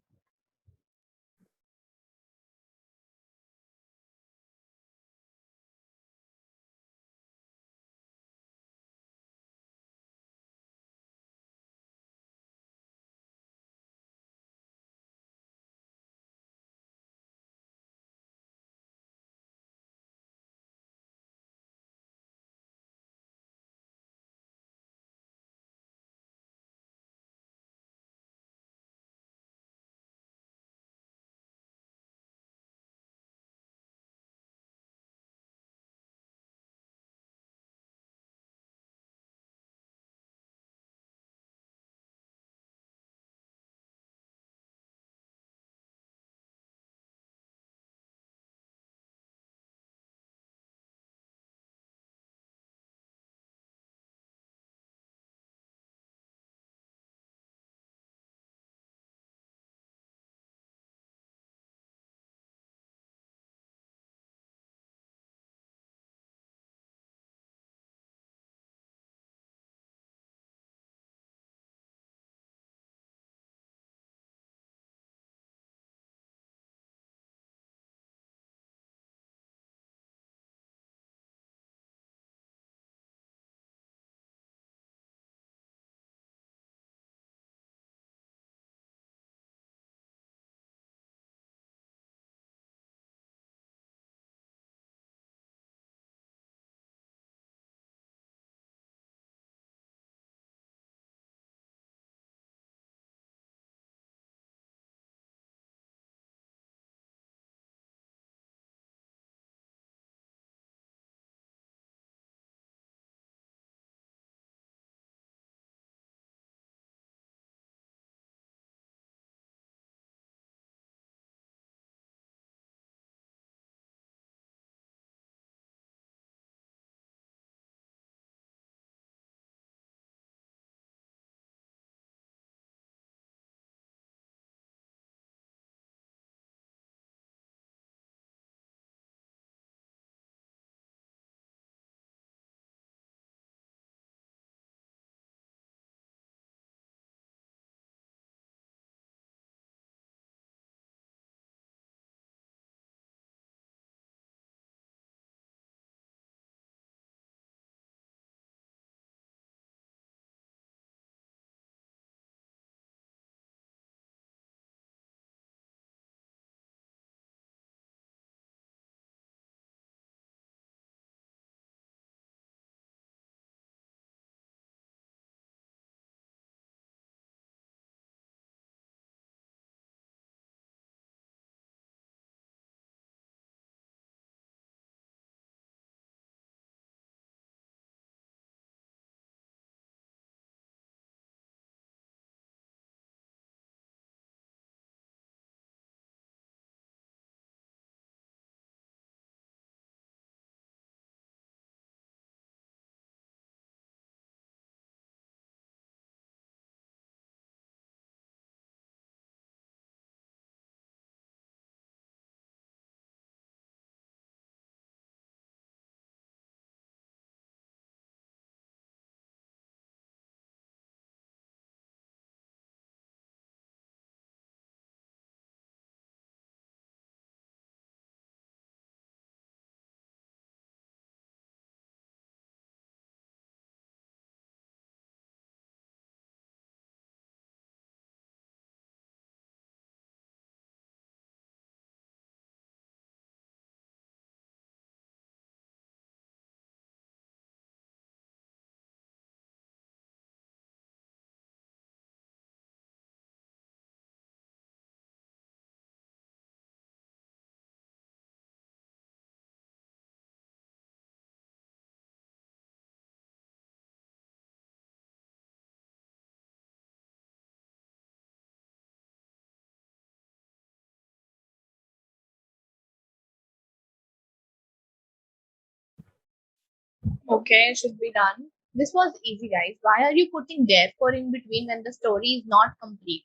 Okay, should be done. This was easy, guys. Why are you putting therefore in between when the story is not complete?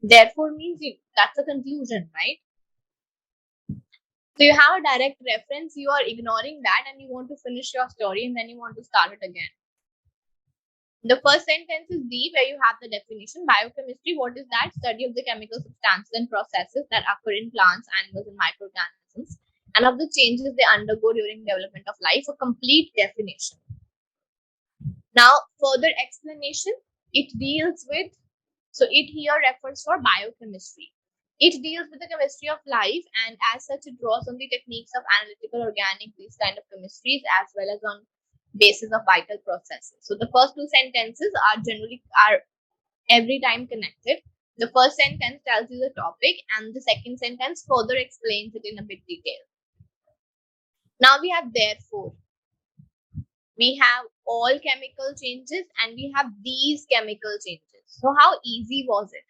Therefore means that's a conclusion, right? So you have a direct reference, you are ignoring that and you want to finish your story and then you want to start it again. The first sentence is D, where you have the definition. Biochemistry, what is that? Study of the chemical substances and processes that occur in plants, animals, and microorganisms, and of the changes they undergo during development of life. A complete definition. Now, further explanation. It deals with, so it here refers for biochemistry. It deals with the chemistry of life, and as such, it draws on the techniques of analytical, organic, these kind of chemistries, as well as on basis of vital processes. So the first two sentences are every time connected. The first sentence tells you the topic, and the second sentence further explains it in a bit detail. Now we have therefore. We have all chemical changes and we have these chemical changes. So how easy was it?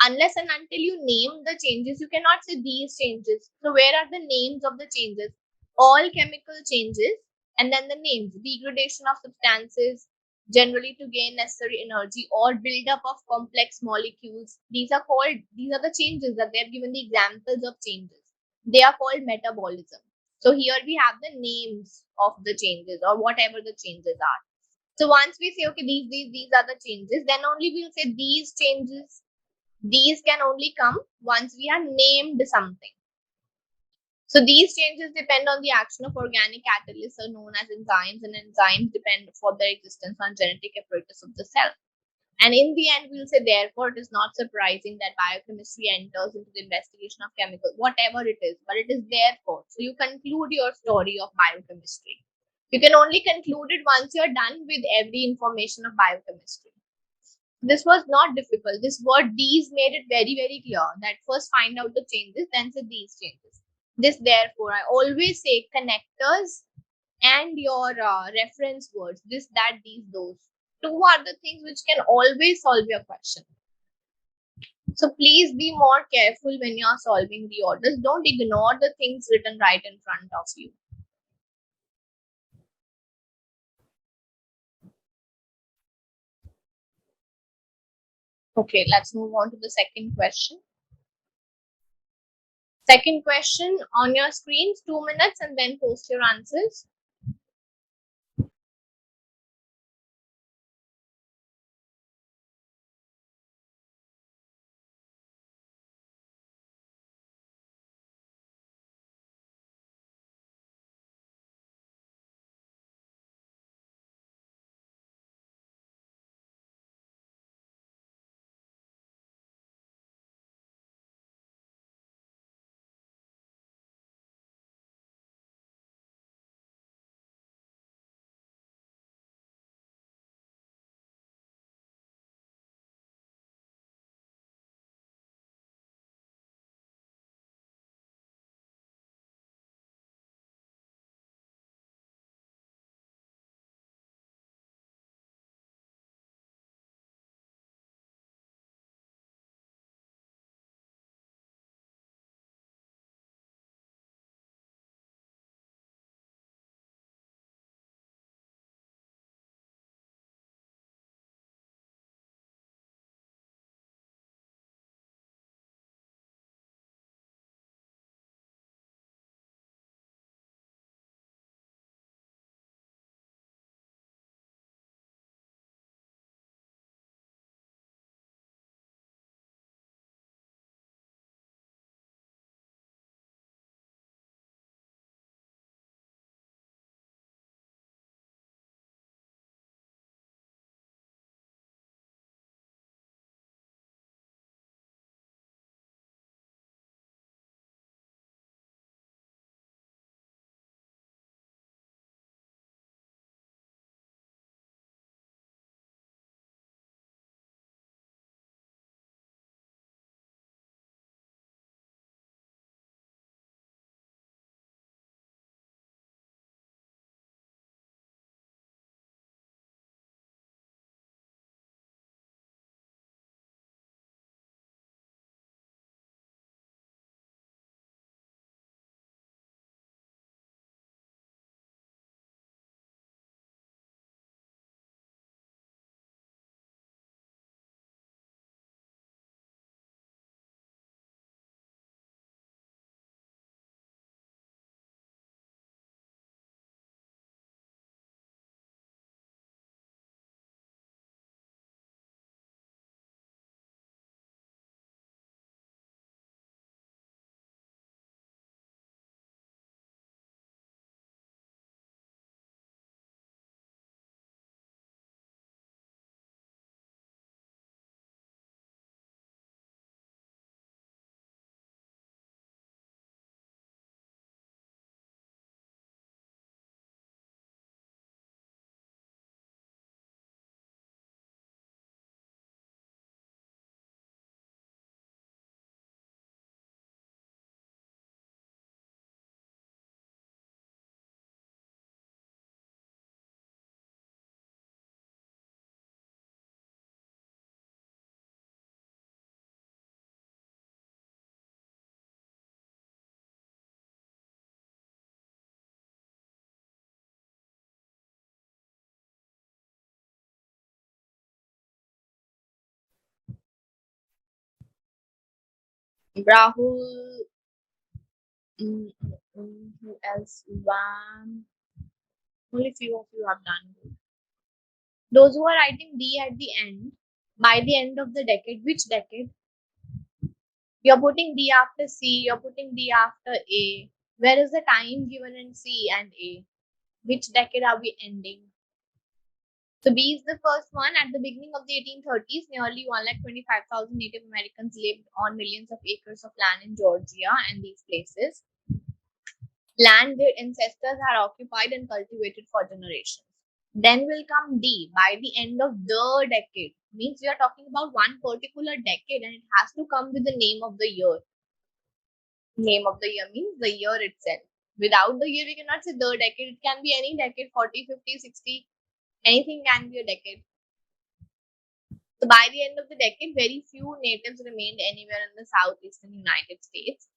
Unless and until you name the changes, you cannot say these changes. So where are the names of the changes? All chemical changes and then the names. Degradation of substances, generally to gain necessary energy, or buildup of complex molecules. These are the changes that they have given the examples of changes. They are called metabolism. So here we have the names of the changes or whatever the changes are. So once we say, okay, these are the changes, then only we'll say these changes, these can only come once we are named something. So these changes depend on the action of organic catalysts are known as enzymes, and enzymes depend for their existence on genetic apparatus of the cell. And in the end, we'll say, therefore, it is not surprising that biochemistry enters into the investigation of chemicals, whatever it is, but it is therefore. So you conclude your story of biochemistry. You can only conclude it once you're done with every information of biochemistry. This was not difficult. This word these made it very, very clear that first find out the changes, then say these changes. This, therefore, I always say connectors and your reference words, this, that, these, those. Two are the things which can always solve your question. So please be more careful when you are solving the orders. Don't ignore the things written right in front of you. Okay, let's move on to the second question. Second question on your screens, 2 minutes, and then post your answers. Rahul, who else? Vam. Only few of you have done good. Those who are writing D at the end, by the end of the decade, which decade? You're putting D after C, you're putting D after A. Where is the time given in C and A? Which decade are we ending? So B is the first one. At the beginning of the 1830s, nearly 1,25,000 Native Americans lived on millions of acres of land in Georgia and these places. Land their ancestors had occupied and cultivated for generations. Then will come D, by the end of the decade. Means we are talking about one particular decade and it has to come with the name of the year. Name of the year means the year itself. Without the year, we cannot say the decade. It can be any decade, 40, 50, 60. Anything can be a decade. So by the end of the decade, very few natives remained anywhere in the southeastern United States.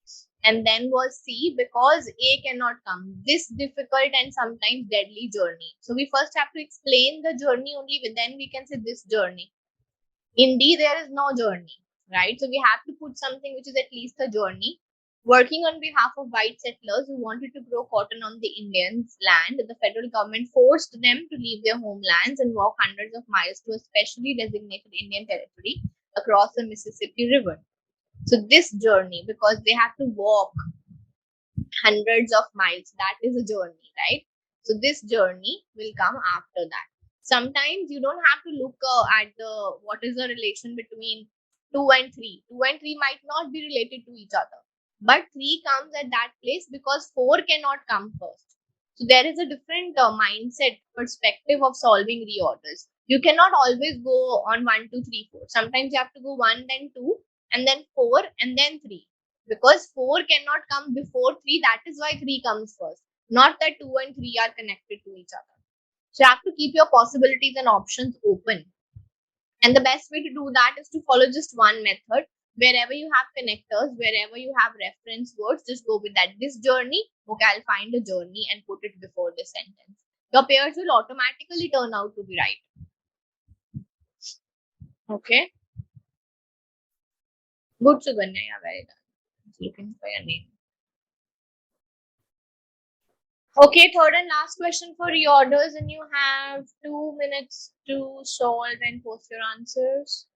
And then was C, because A cannot come. This difficult and sometimes deadly journey. So we first have to explain the journey only, but then we can say this journey. In D, there is no journey, right? So we have to put something which is at least a journey. Working on behalf of white settlers who wanted to grow cotton on the Indians' land, the federal government forced them to leave their homelands and walk hundreds of miles to a specially designated Indian territory across the Mississippi River. So this journey, because they have to walk hundreds of miles, that is a journey, right? So this journey will come after that. Sometimes you don't have to look at the what is the relation between 2 and 3. 2 and 3 might not be related to each other, but 3 comes at that place because 4 cannot come first. So there is a different mindset perspective of solving reorders. You cannot always go on 1, 2, 3, 4. Sometimes you have to go 1, then 2, and then 4, and then 3, because 4 cannot come before 3. That is why 3 comes first, not that 2 and 3 are connected to each other. So you have to keep your possibilities and options open, and the best way to do that is to follow just one method. Wherever you have connectors, wherever you have reference words, just go with that. This journey, okay, I'll find a journey and put it before the sentence. Your pairs will automatically turn out to be right. Okay, good, Suganya, yeah, very done. Looking for your name. Okay, third and last question for reorders, and you have 2 minutes to solve and post your answers.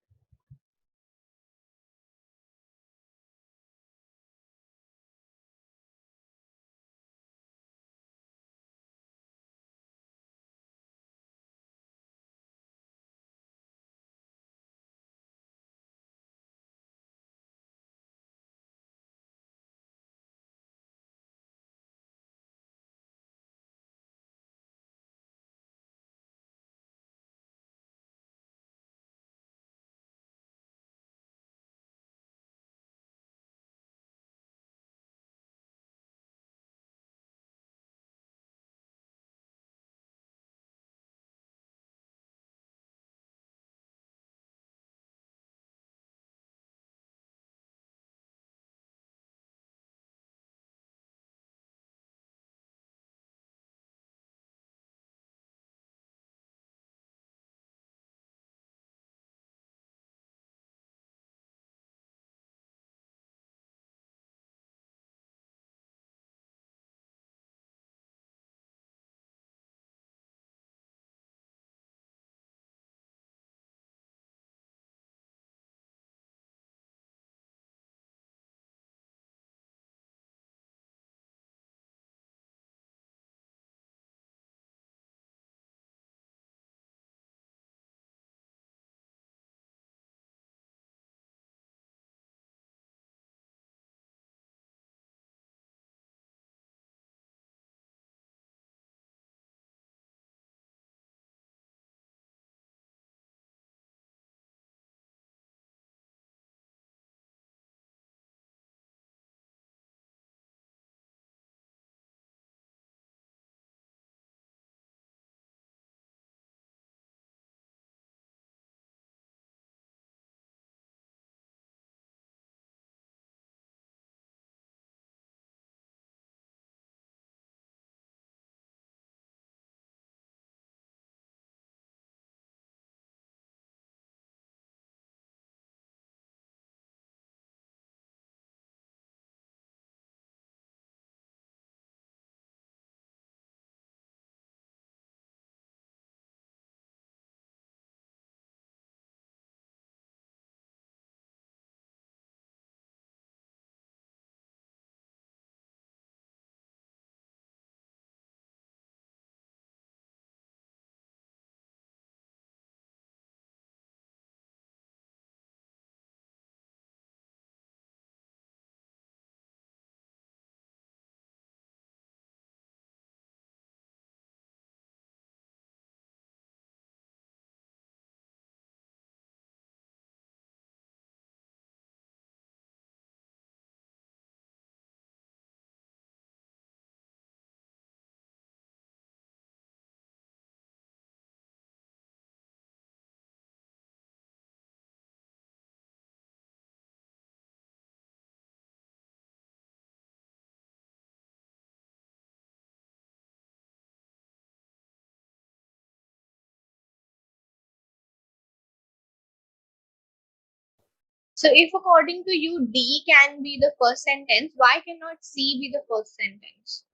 So if according to you D can be the first sentence, why cannot C be the first sentence?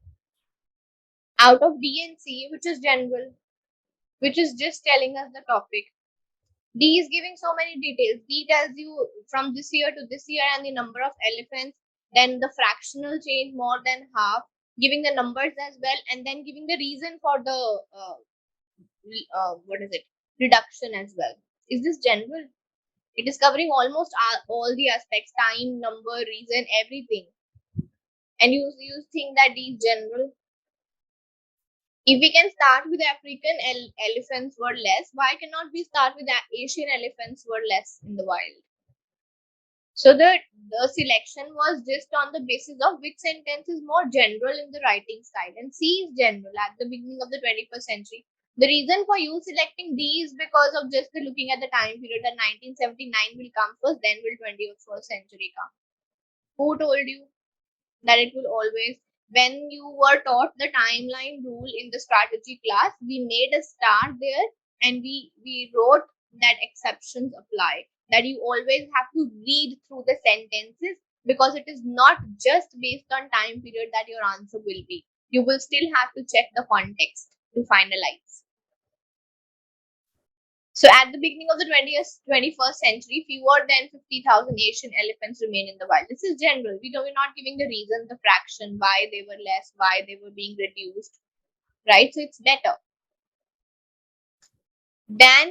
Out of D and C, which is general, which is just telling us the topic. D is giving so many details. D tells you from this year to this year and the number of elephants, then the fractional change more than half, giving the numbers as well, and then giving the reason for the what is it, reduction as well. Is this general? It is covering almost all the aspects, time, number, reason, everything. And you think that D is general? If we can start with African elephants were less, why cannot we start with Asian elephants were less in the wild? So the selection was just on the basis of which sentence is more general in the writing style, and C is general at the beginning of the 21st century. The reason for you selecting D is because of just the looking at the time period that 1979 will come first, then will 21st century come. Who told you that it will always? When you were taught the timeline rule in the strategy class, we made a star there and we wrote that exceptions apply, that you always have to read through the sentences, because it is not just based on time period that your answer will be. You will still have to check the context to finalize. So at the beginning of the 21st century, fewer than 50,000 Asian elephants remain in the wild. This is general. We're not giving the reason, the fraction, why they were less, why they were being reduced, right? So it's better. Then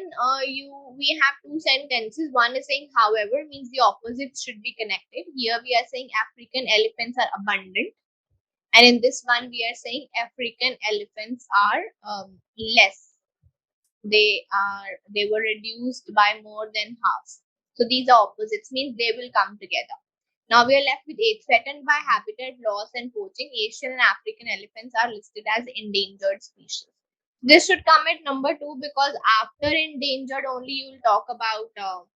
we have two sentences. One is saying however, means the opposites should be connected. Here we are saying African elephants are abundant. And in this one, we are saying African elephants are less. They were reduced by more than half. So these are opposites, means they will come together. Now we are left with 8. Threatened by habitat loss and poaching, Asian and African elephants are listed as endangered species. This should come at number 2, because after endangered only you will talk about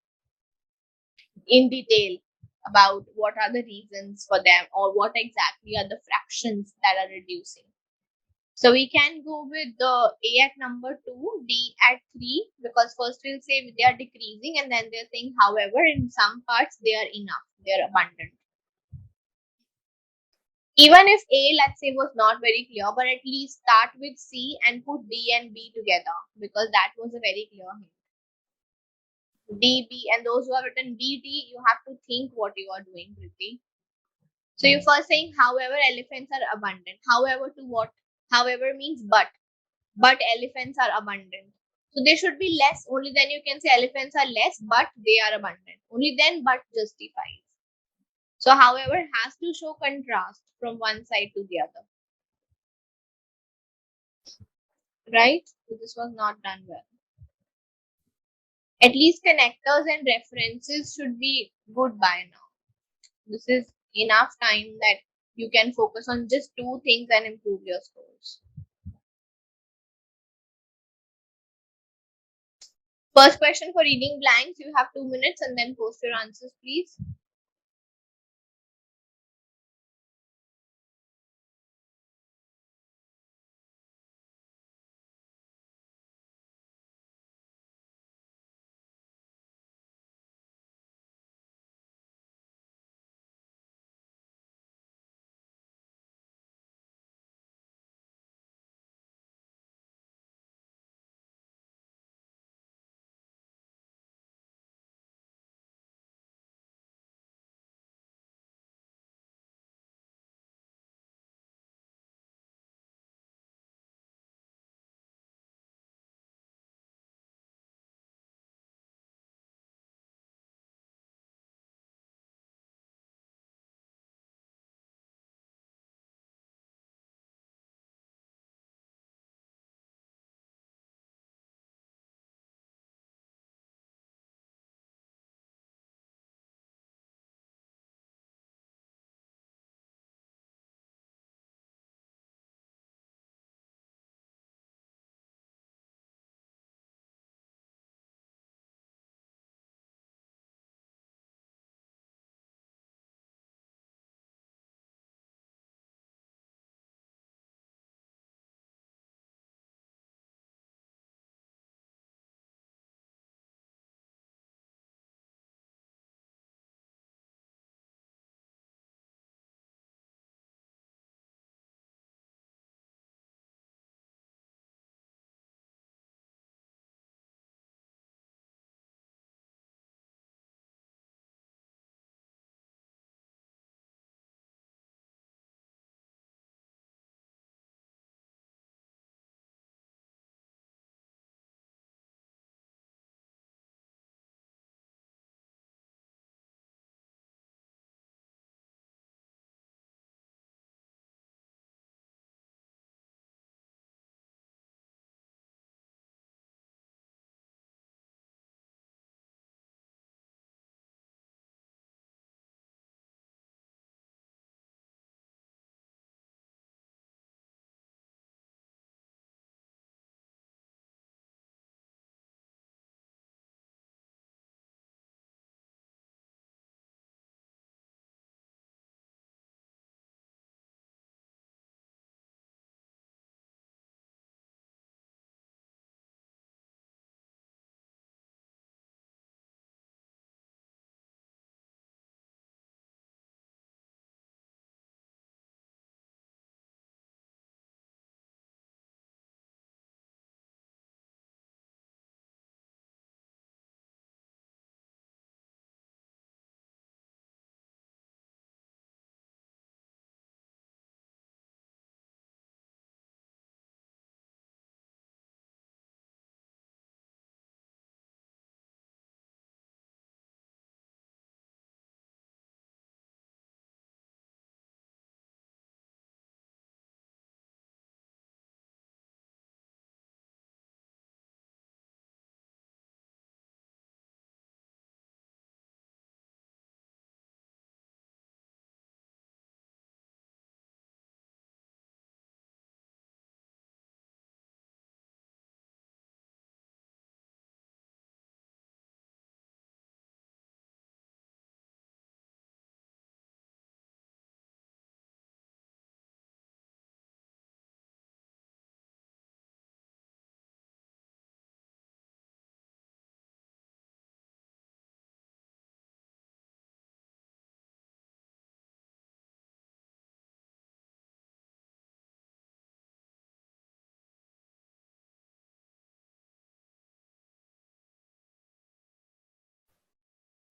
in detail about what are the reasons for them or what exactly are the fractions that are reducing. So we can go with the A at number 2, D at 3, because first we'll say they are decreasing and then they're saying however in some parts they are enough, they are abundant. Even if A, let's say, was not very clear, but at least start with C and put D and B together, because that was a very clear hint. D, B, and those who have written B, D, you have to think what you are doing, Priti. So you're first saying however elephants are abundant. However to what? However means but elephants are abundant. So they should be less. Only then you can say elephants are less, but they are abundant. Only then but justifies. So however has to show contrast from one side to the other. Right? So this was not done well. At least connectors and references should be good by now. This is enough time that you can focus on just 2 things and improve your scores. First question for reading blanks, you have 2 minutes and then post your answers, please.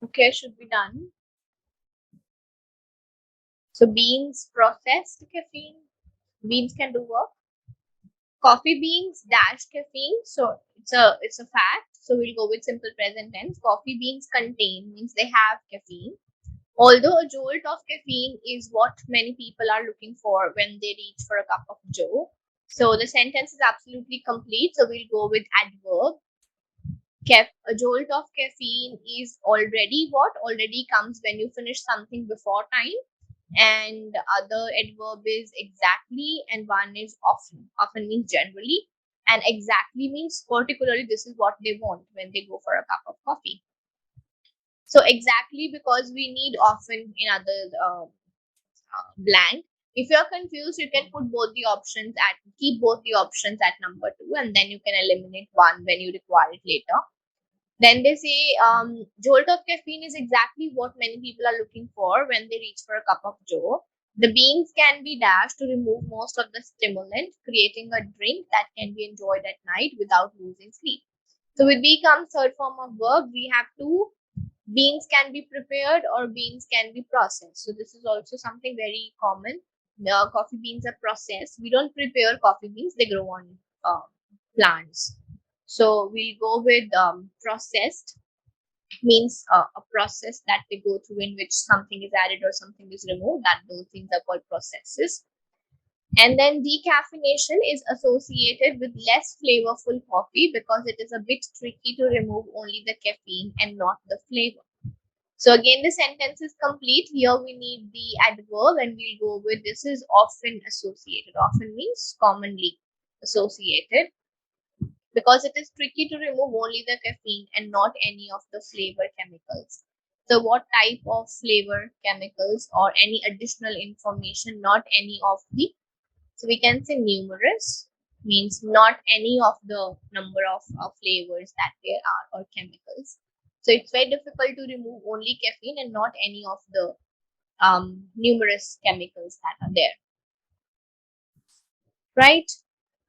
Okay, should be done. So beans processed caffeine. Beans can do work. Coffee beans dash caffeine. So it's a fact. So we'll go with simple present tense. Coffee beans contain means they have caffeine. Although a jolt of caffeine is what many people are looking for when they reach for a cup of joe. So the sentence is absolutely complete. So we'll go with adverb. A jolt of caffeine is already what? Already comes when you finish something before time. And the other adverb is exactly, and one is often. Often means generally, and exactly means particularly this is what they want when they go for a cup of coffee. So exactly because we need often in other blank. If you're confused, you can put both the options at keep both the options at number 2, and then you can eliminate one when you require it later. Then they say jolt of caffeine is exactly what many people are looking for when they reach for a cup of joe. The beans can be dashed to remove most of the stimulant, creating a drink that can be enjoyed at night without losing sleep. So with B comes third form of verb. We have two. Beans can be prepared or beans can be processed. So this is also something very common. The coffee beans are processed. We don't prepare coffee beans; they grow on plants. So we'll go with processed means a process that they go through in which something is added or something is removed. That those things are called processes. And then decaffeination is associated with less flavorful coffee because it is a bit tricky to remove only the caffeine and not the flavor. So again, the sentence is complete. Here we need the adverb and we'll go with this is often associated. Often means commonly associated because it is tricky to remove only the caffeine and not any of the flavor chemicals. So what type of flavor chemicals or any additional information, not any of the, so we can say numerous means not any of the number of flavors that there are or chemicals. So it's very difficult to remove only caffeine and not any of the numerous chemicals that are there, right?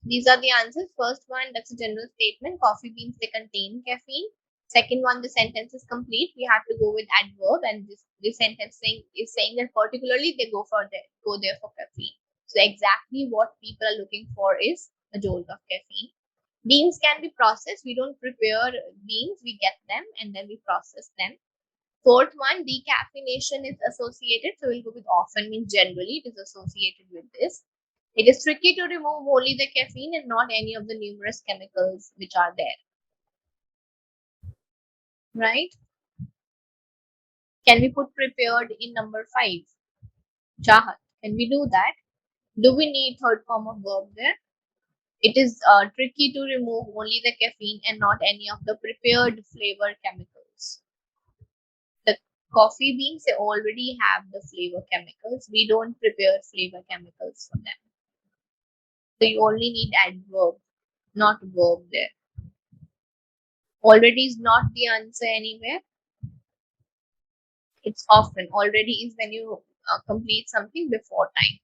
These are the answers. First one, that's a general statement. Coffee beans, they contain caffeine. Second one, the sentence is complete. We have to go with adverb, and this sentence is saying that particularly they go there for caffeine. So exactly what people are looking for is a jolt of caffeine. Beans can be processed. We don't prepare beans, we get them and then we process them. Fourth one, decaffeination is associated. So we'll go with often means generally it is associated with this. It is tricky to remove only the caffeine and not any of the numerous chemicals which are there. Right? Can we put prepared in number 5? Chahat. Can we do that? Do we need third form of verb there? It is tricky to remove only the caffeine and not any of the prepared flavor chemicals. The coffee beans, they already have the flavor chemicals. We don't prepare flavor chemicals for them. So you only need adverb, not verb there. Already is not the answer anywhere. It's often. Already is when you complete something before time.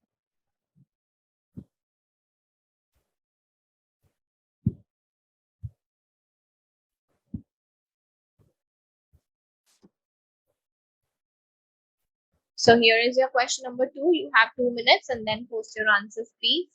So here is your question number 2. You have 2 minutes and then post your answers, please.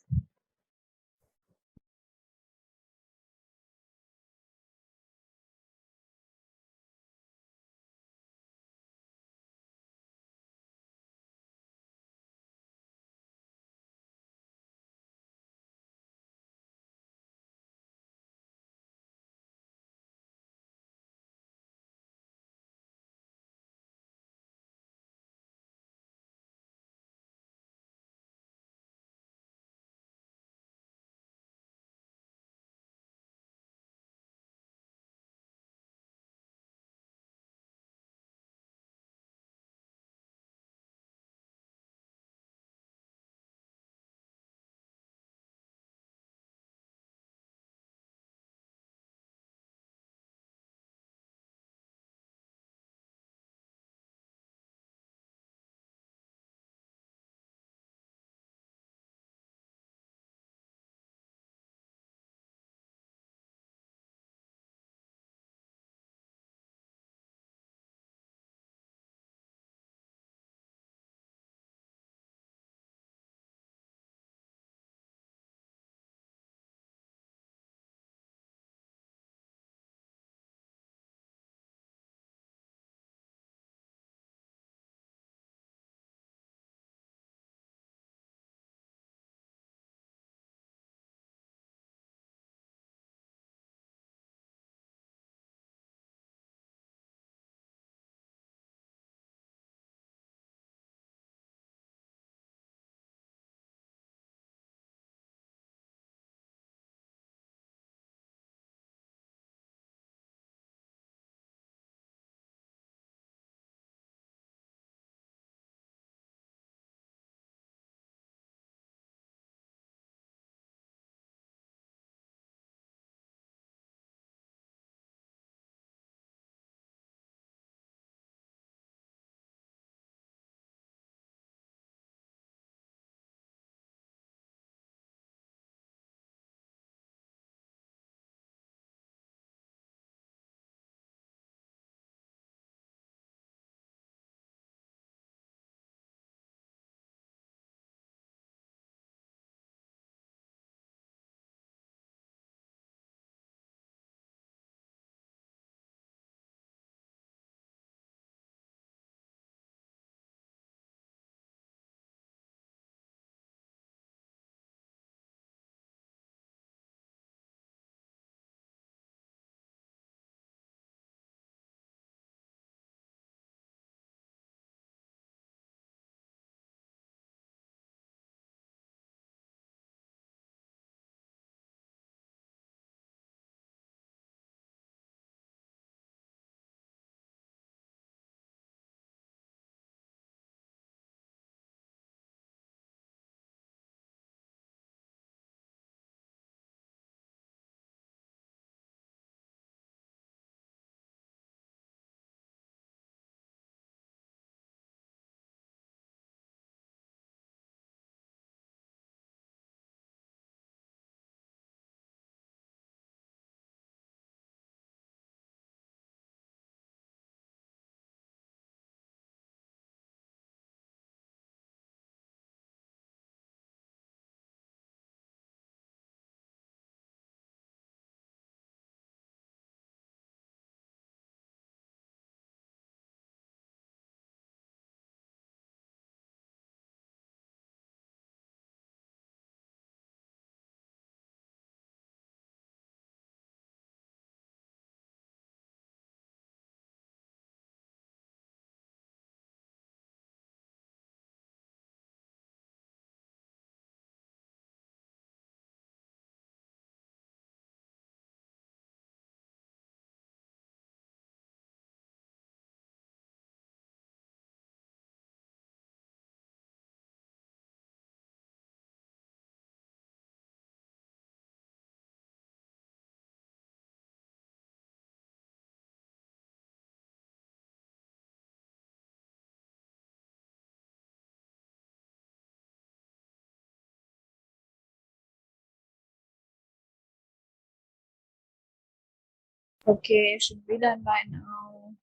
Okay, should be done by now.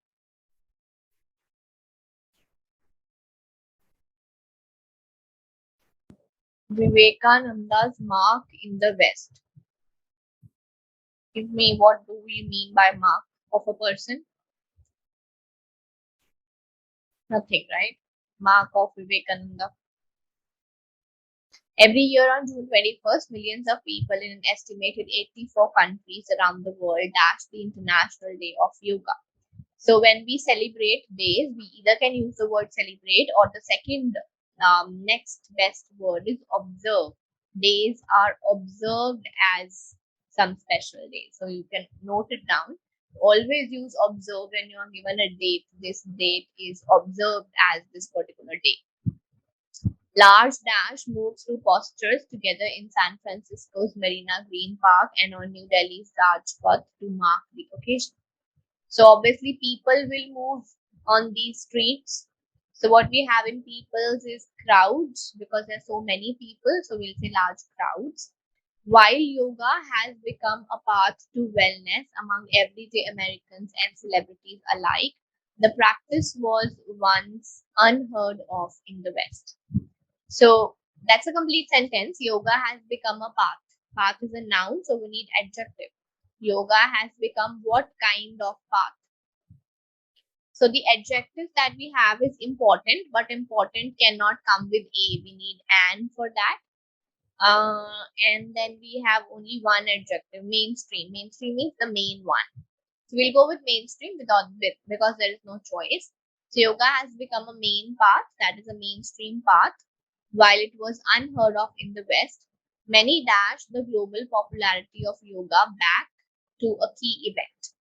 Vivekananda's mark in the West. Give me, what do we mean by mark of a person? Nothing, right? Mark of Vivekananda. Every year on June 21st, millions of people in an estimated 84 countries around the world dash the International Day of Yoga. So when we celebrate days, we either can use the word celebrate, or the second next best word is observe. Days are observed as some special day. So you can note it down. Always use observe when you are given a date. This date is observed as this particular day. Large dash moves through postures together in San Francisco's Marina Green Park and on New Delhi's Rajpath to mark the occasion. So obviously people will move on these streets. So what we have in peoples is crowds, because there's so many people. So we'll say large crowds. While yoga has become a path to wellness among everyday Americans and celebrities alike, the practice was once unheard of in the West. So that's a complete sentence. Yoga has become a path. Path is a noun, so we need adjective. Yoga has become what kind of path? So the adjective that we have is important, but important cannot come with a. We need an for that. And then we have only one adjective, mainstream. Mainstream means the main one. So we'll go with mainstream without with, because there is no choice. So yoga has become a main path, that is a mainstream path, while it was unheard of in the West. Many dash the global popularity of yoga back to a key event.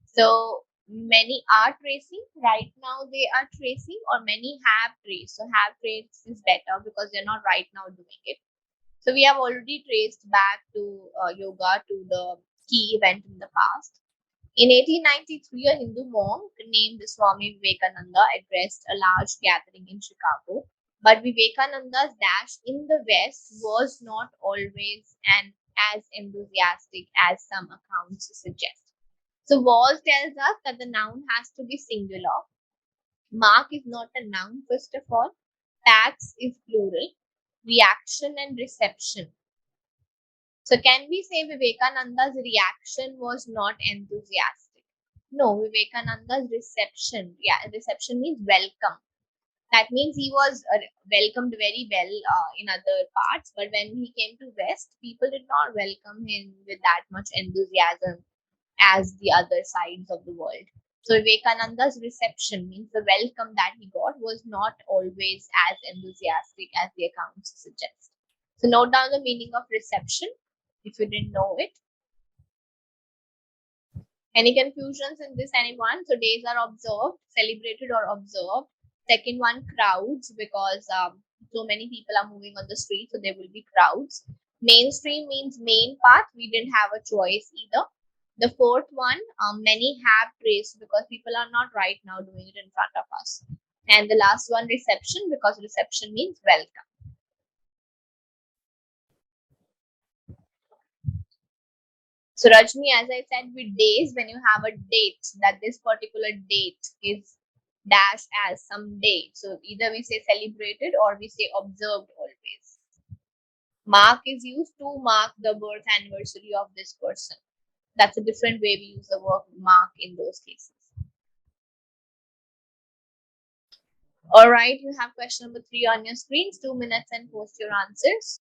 So many are tracing. Right now they are tracing, or many have traced. So have traced is better because they're not right now doing it. So we have already traced back to yoga to the key event in the past. In 1893, a Hindu monk named Swami Vivekananda addressed a large gathering in Chicago. But Vivekananda's dash in the West was not always as enthusiastic as some accounts suggest. So was tells us that the noun has to be singular. Mark is not a noun, first of all. Tax is plural. Reaction and reception. So can we say Vivekananda's reaction was not enthusiastic? No, Vivekananda's reception. Yeah, reception means welcome. That means he was welcomed very well in other parts, but when he came to West, people did not welcome him with that much enthusiasm as the other sides of the world. So Vivekananda's reception means the welcome that he got was not always as enthusiastic as the accounts suggest. So note down the meaning of reception if you didn't know it. Any confusions in this, anyone? So days are observed, celebrated or observed. Second one, crowds, because so many people are moving on the street, so there will be crowds. Mainstream means main path. We didn't have a choice either. The fourth one, many have traced, because people are not right now doing it in front of us. And the last one, reception, because reception means welcome. So Rajni, as I said, with days, when you have a date, that this particular date is dashed as some day. So either we say celebrated or we say observed always. Mark is used to mark the birth anniversary of this person. That's a different way we use the word mark in those cases. All right, you have question number 3 on your screens. 2 minutes and post your answers.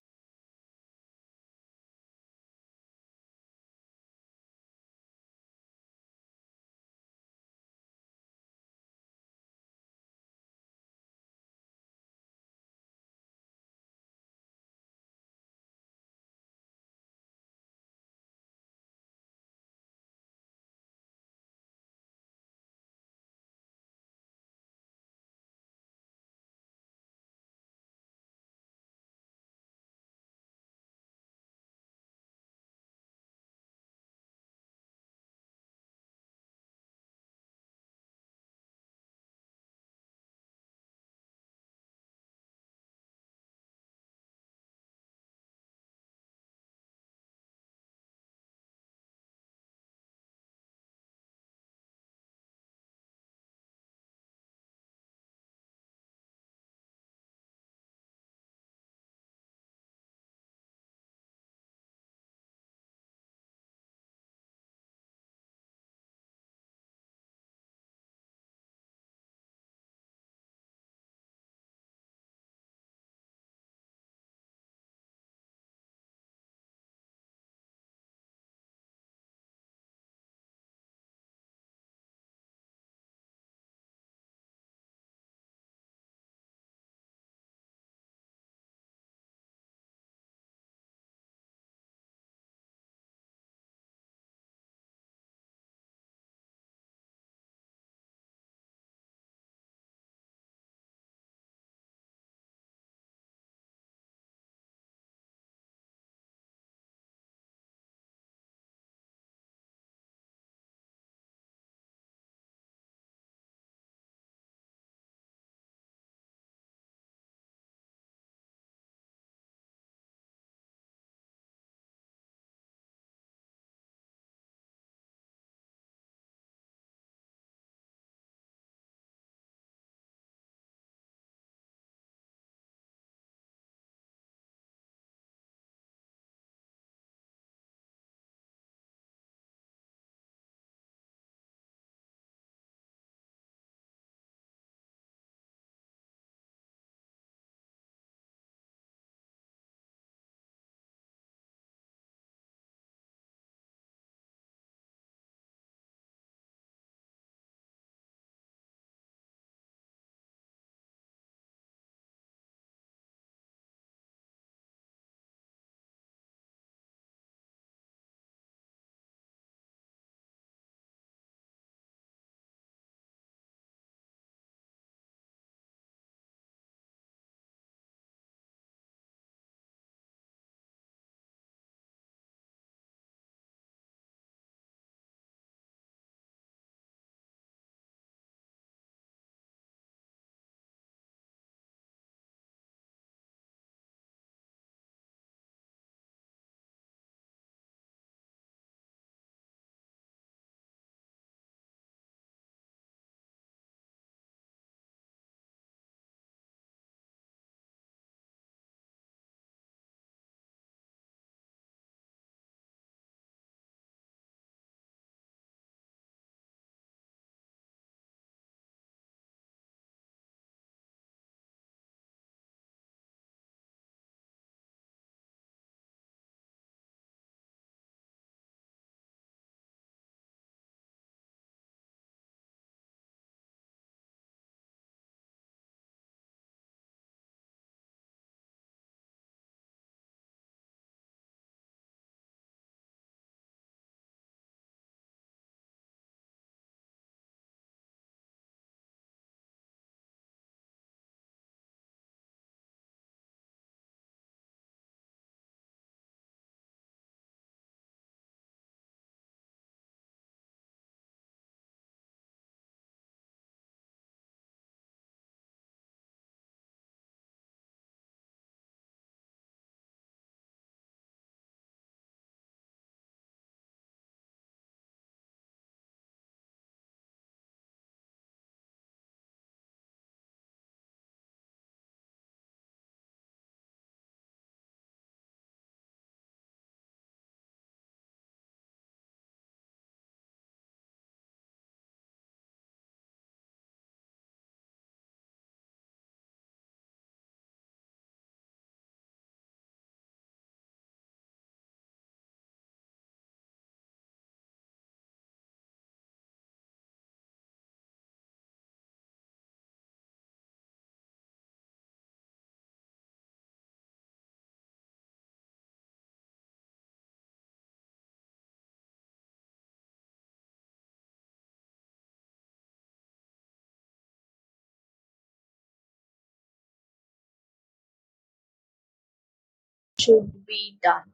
should be done.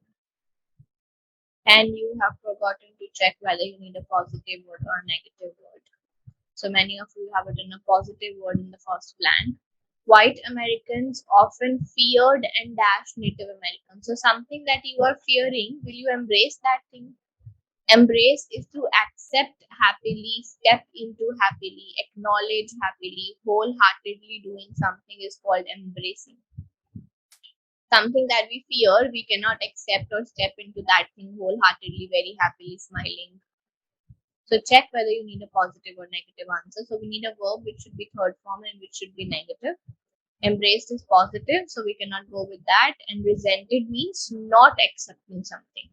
And you have forgotten to check whether you need a positive word or a negative word. So many of you have written a positive word in the first blank. White Americans often feared and dashed Native Americans. So something that you are fearing, will you embrace that thing? Embrace is to accept happily, step into happily, acknowledge happily, wholeheartedly doing something is called embracing. Something that we fear, we cannot accept or step into that thing wholeheartedly, very happily, smiling. So check whether you need a positive or negative answer. So we need a verb which should be third form and which should be negative. Embraced is positive, so we cannot go with that. And resented means not accepting something.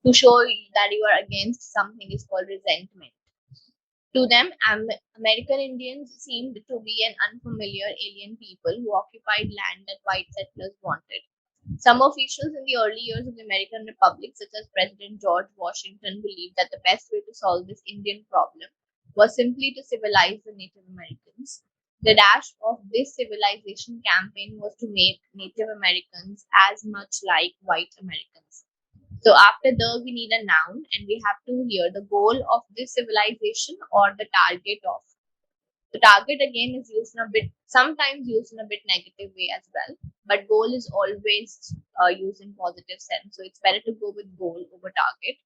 To show that you are against something is called resentment. To them, American Indians seemed to be an unfamiliar alien people who occupied land that white settlers wanted. Some officials in the early years of the American Republic, such as President George Washington, believed that the best way to solve this Indian problem was simply to civilize the Native Americans. The dash of this civilization campaign was to make Native Americans as much like white Americans. So after the, we need a noun, and we have to hear the goal of this civilization or the target of. The target again is used in a bit, sometimes used in a bit negative way as well, but goal is always used in positive sense. So it's better to go with goal over target.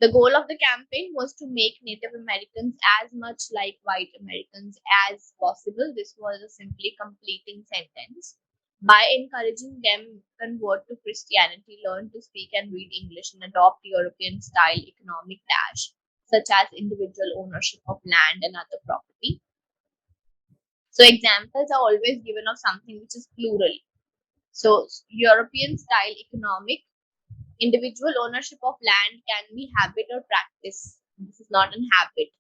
The goal of the campaign was to make Native Americans as much like white Americans as possible. This was a simply completing sentence. By encouraging them convert to Christianity, learn to speak and read English, and adopt European style economic dash, such as individual ownership of land and other property. So examples are always given of something which is plural. So European style economic, individual ownership of land can be habit or practice. This is not a habit.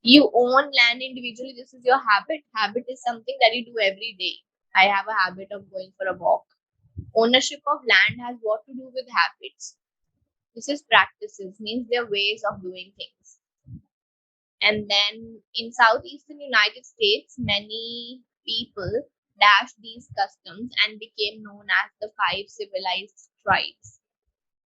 You own land individually, this is your habit. Habit is something that you do every day. I have a habit of going for a walk. Ownership of land has what to do with habits. This is practices, means their ways of doing things. And then in southeastern United States, many people dashed these customs and became known as the 5 civilized tribes.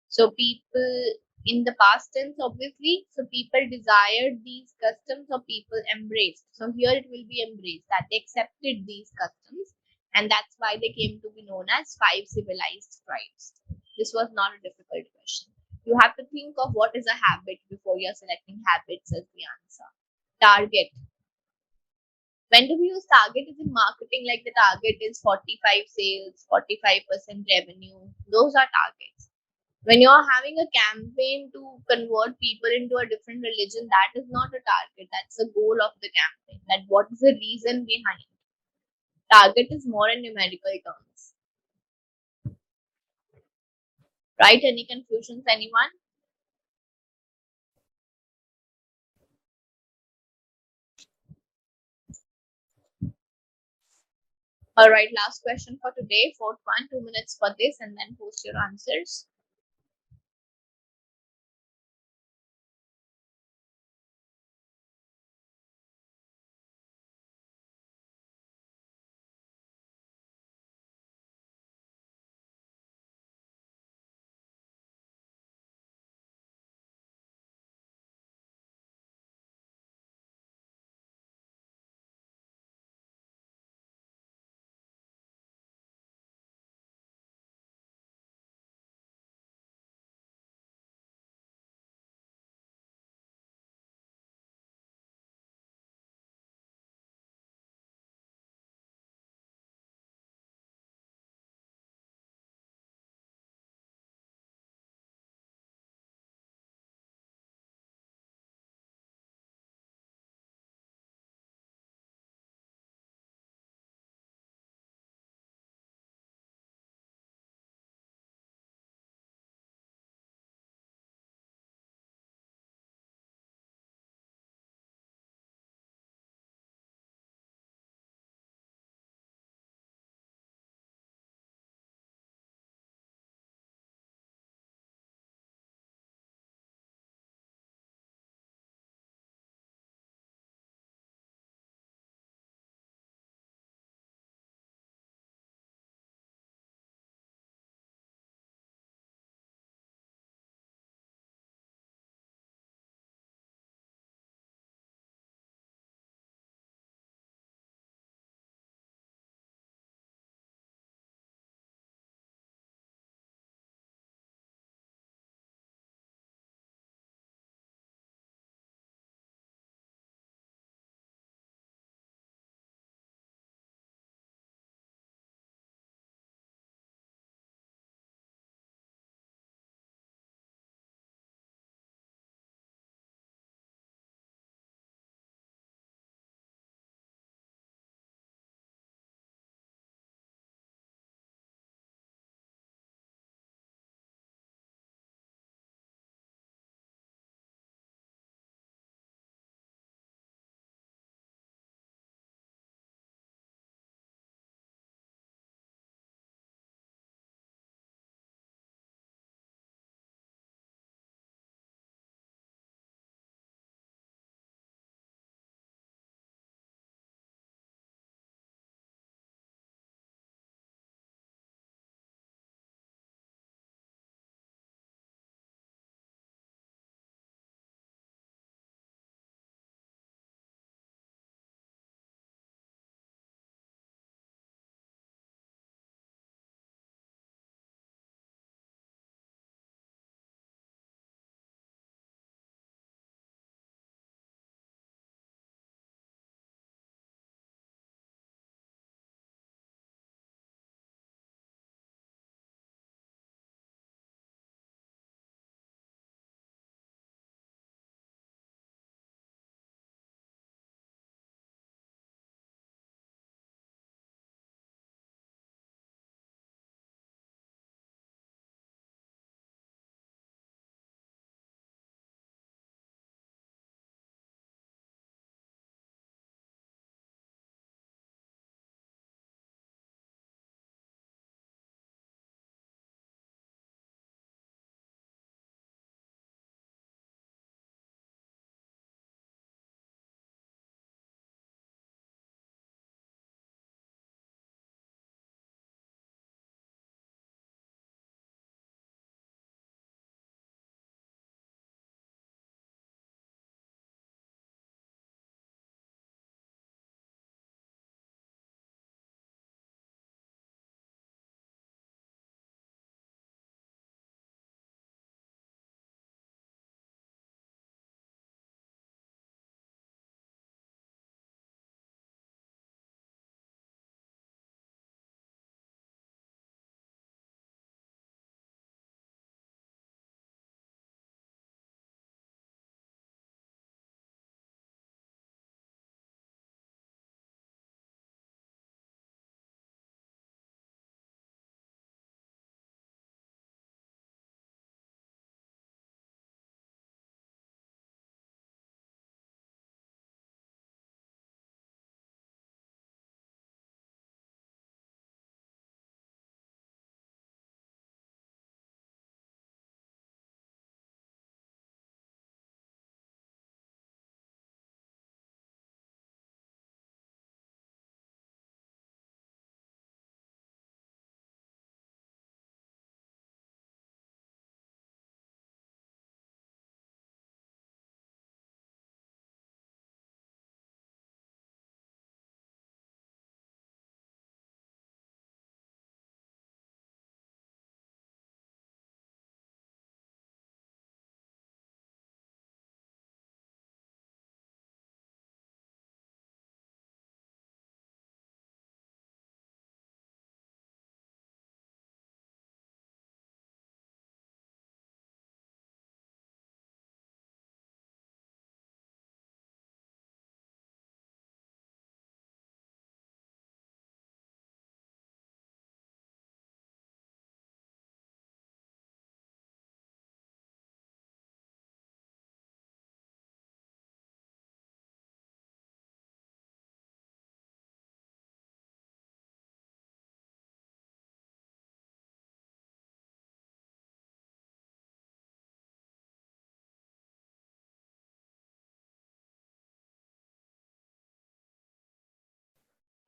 So people in the past tense, obviously, so people desired these customs or people embraced. So here it will be embraced, that they accepted these customs, and that's why they came to be known as 5 civilized tribes. This was not a difficult question. You have to think of what is a habit before you're selecting habits as the answer. Target. When do we use target is in marketing, like the target is 45 sales, 45% revenue. Those are targets. When you're having a campaign to convert people into a different religion, that is not a target. That's the goal of the campaign. That what is the reason behind. Target is more in numerical terms. Right? Any confusions, anyone? Alright, last question for today. Fourth one, 2 minutes for this and then post your answers.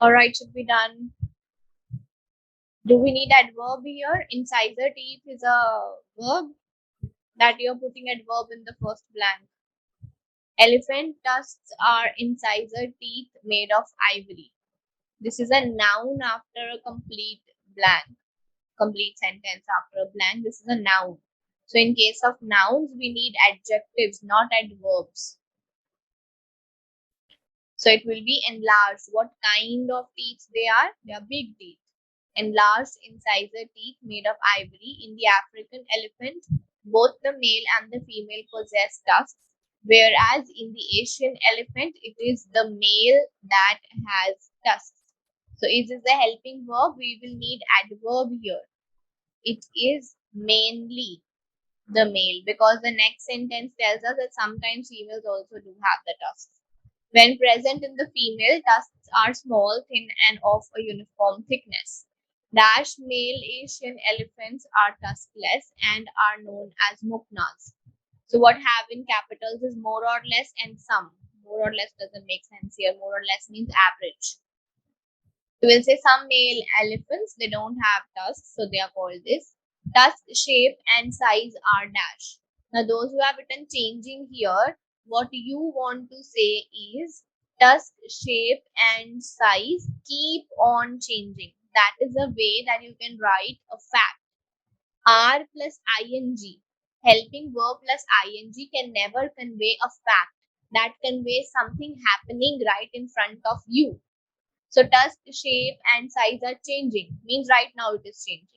Alright, should be done. Do we need adverb here? Incisor teeth is a verb that you're putting adverb in the first blank. Elephant tusks are incisor teeth made of ivory. This is a noun after a complete blank. Complete sentence after a blank. This is a noun. So in case of nouns, we need adjectives, not adverbs. So it will be enlarged. What kind of teeth they are? They are big teeth. Enlarged incisor teeth made of ivory. In the African elephant, both the male and the female possess tusks, whereas in the Asian elephant, it is the male that has tusks. So is this a helping verb? We will need adverb here. It is mainly the male, because the next sentence tells us that sometimes females also do have the tusks. When present in the female, tusks are small, thin, and of a uniform thickness. Dash male Asian elephants are tuskless and are known as muknas. So what have in capitals is more or less and some. More or less doesn't make sense here. More or less means average. So we'll say some male elephants, they don't have tusks, so they are called this. Tusk shape and size are dash. Now those who have written changing here, what you want to say is tusk shape and size keep on changing. That is a way that you can write a fact. R plus ing, helping verb plus ing can never convey a fact. That conveys something happening right in front of you. So tusk shape and size are changing, means right now it is changing.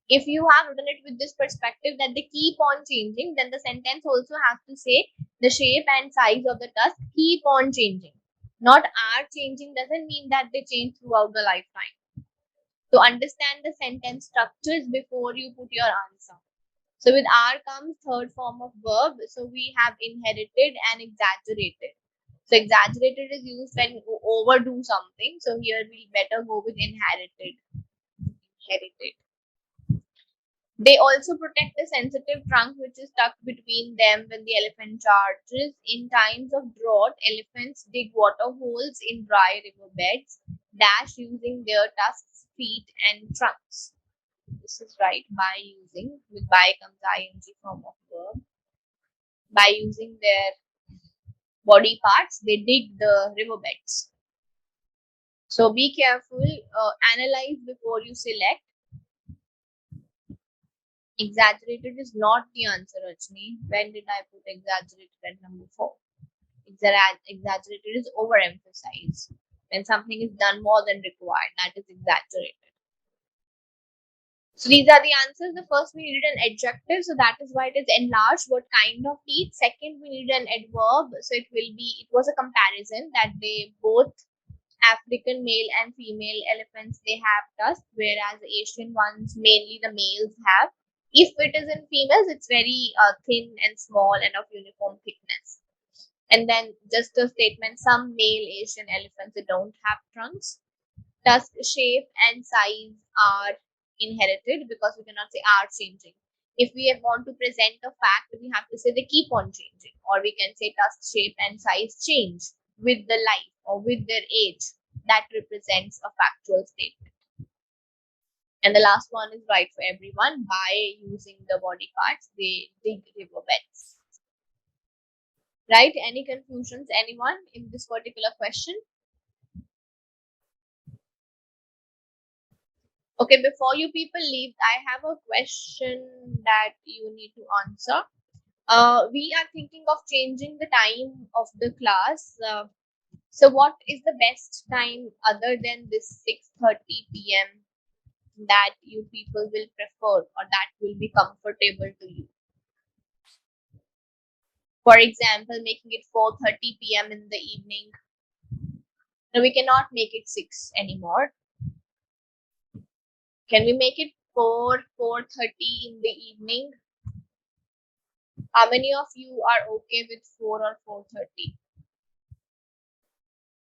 If you have written it with this perspective that they keep on changing, then the sentence also has to say the shape and size of the tusk keep on changing. Not are changing doesn't mean that they change throughout the lifetime. So understand the sentence structures before you put your answer. So with are comes third form of verb. So we have inherited and exaggerated. So exaggerated is used when you overdo something. So here we better go with inherited. Inherited. They also protect the sensitive trunk which is tucked between them when the elephant charges. In times of drought, elephants dig water holes in dry river beds, dash using their tusks, feet, and trunks. This is right. By using, with by comes ing form of verb. By using their body parts, they dig the riverbeds. So be careful, analyze before you select. Exaggerated is not the answer, Rajni. When did I put exaggerated at number 4? Exaggerated is overemphasized. When something is done more than required, that is exaggerated. So these are the answers. The first we needed an adjective, so that is why it is enlarged. What kind of teeth? Second, we need an adverb, so it was a comparison that they both African male and female elephants, they have tusks, whereas the Asian ones, mainly the males have. If it is in females, it's very thin and small and of uniform thickness. And then just a statement, some male Asian elephants, they don't have trunks. Tusk shape and size are inherited, because we cannot say are changing. If we want to present a fact, we have to say they keep on changing, or we can say tusk shape and size change with the life or with their age. That represents a factual statement. And the last one is right for everyone. By using the body parts, they dig riverbeds. Right? Any confusions, anyone in this particular question? Okay, before you people leave, I have a question that you need to answer. We are thinking of changing the time of the class. So what is the best time other than this 6:30 p.m. that you people will prefer or that will be comfortable to you? For example, making it 4:30 p.m. in the evening. Now we cannot make it 6 anymore. Can we make it 4:30 in the evening? How many of you are okay with 4 or 4:30?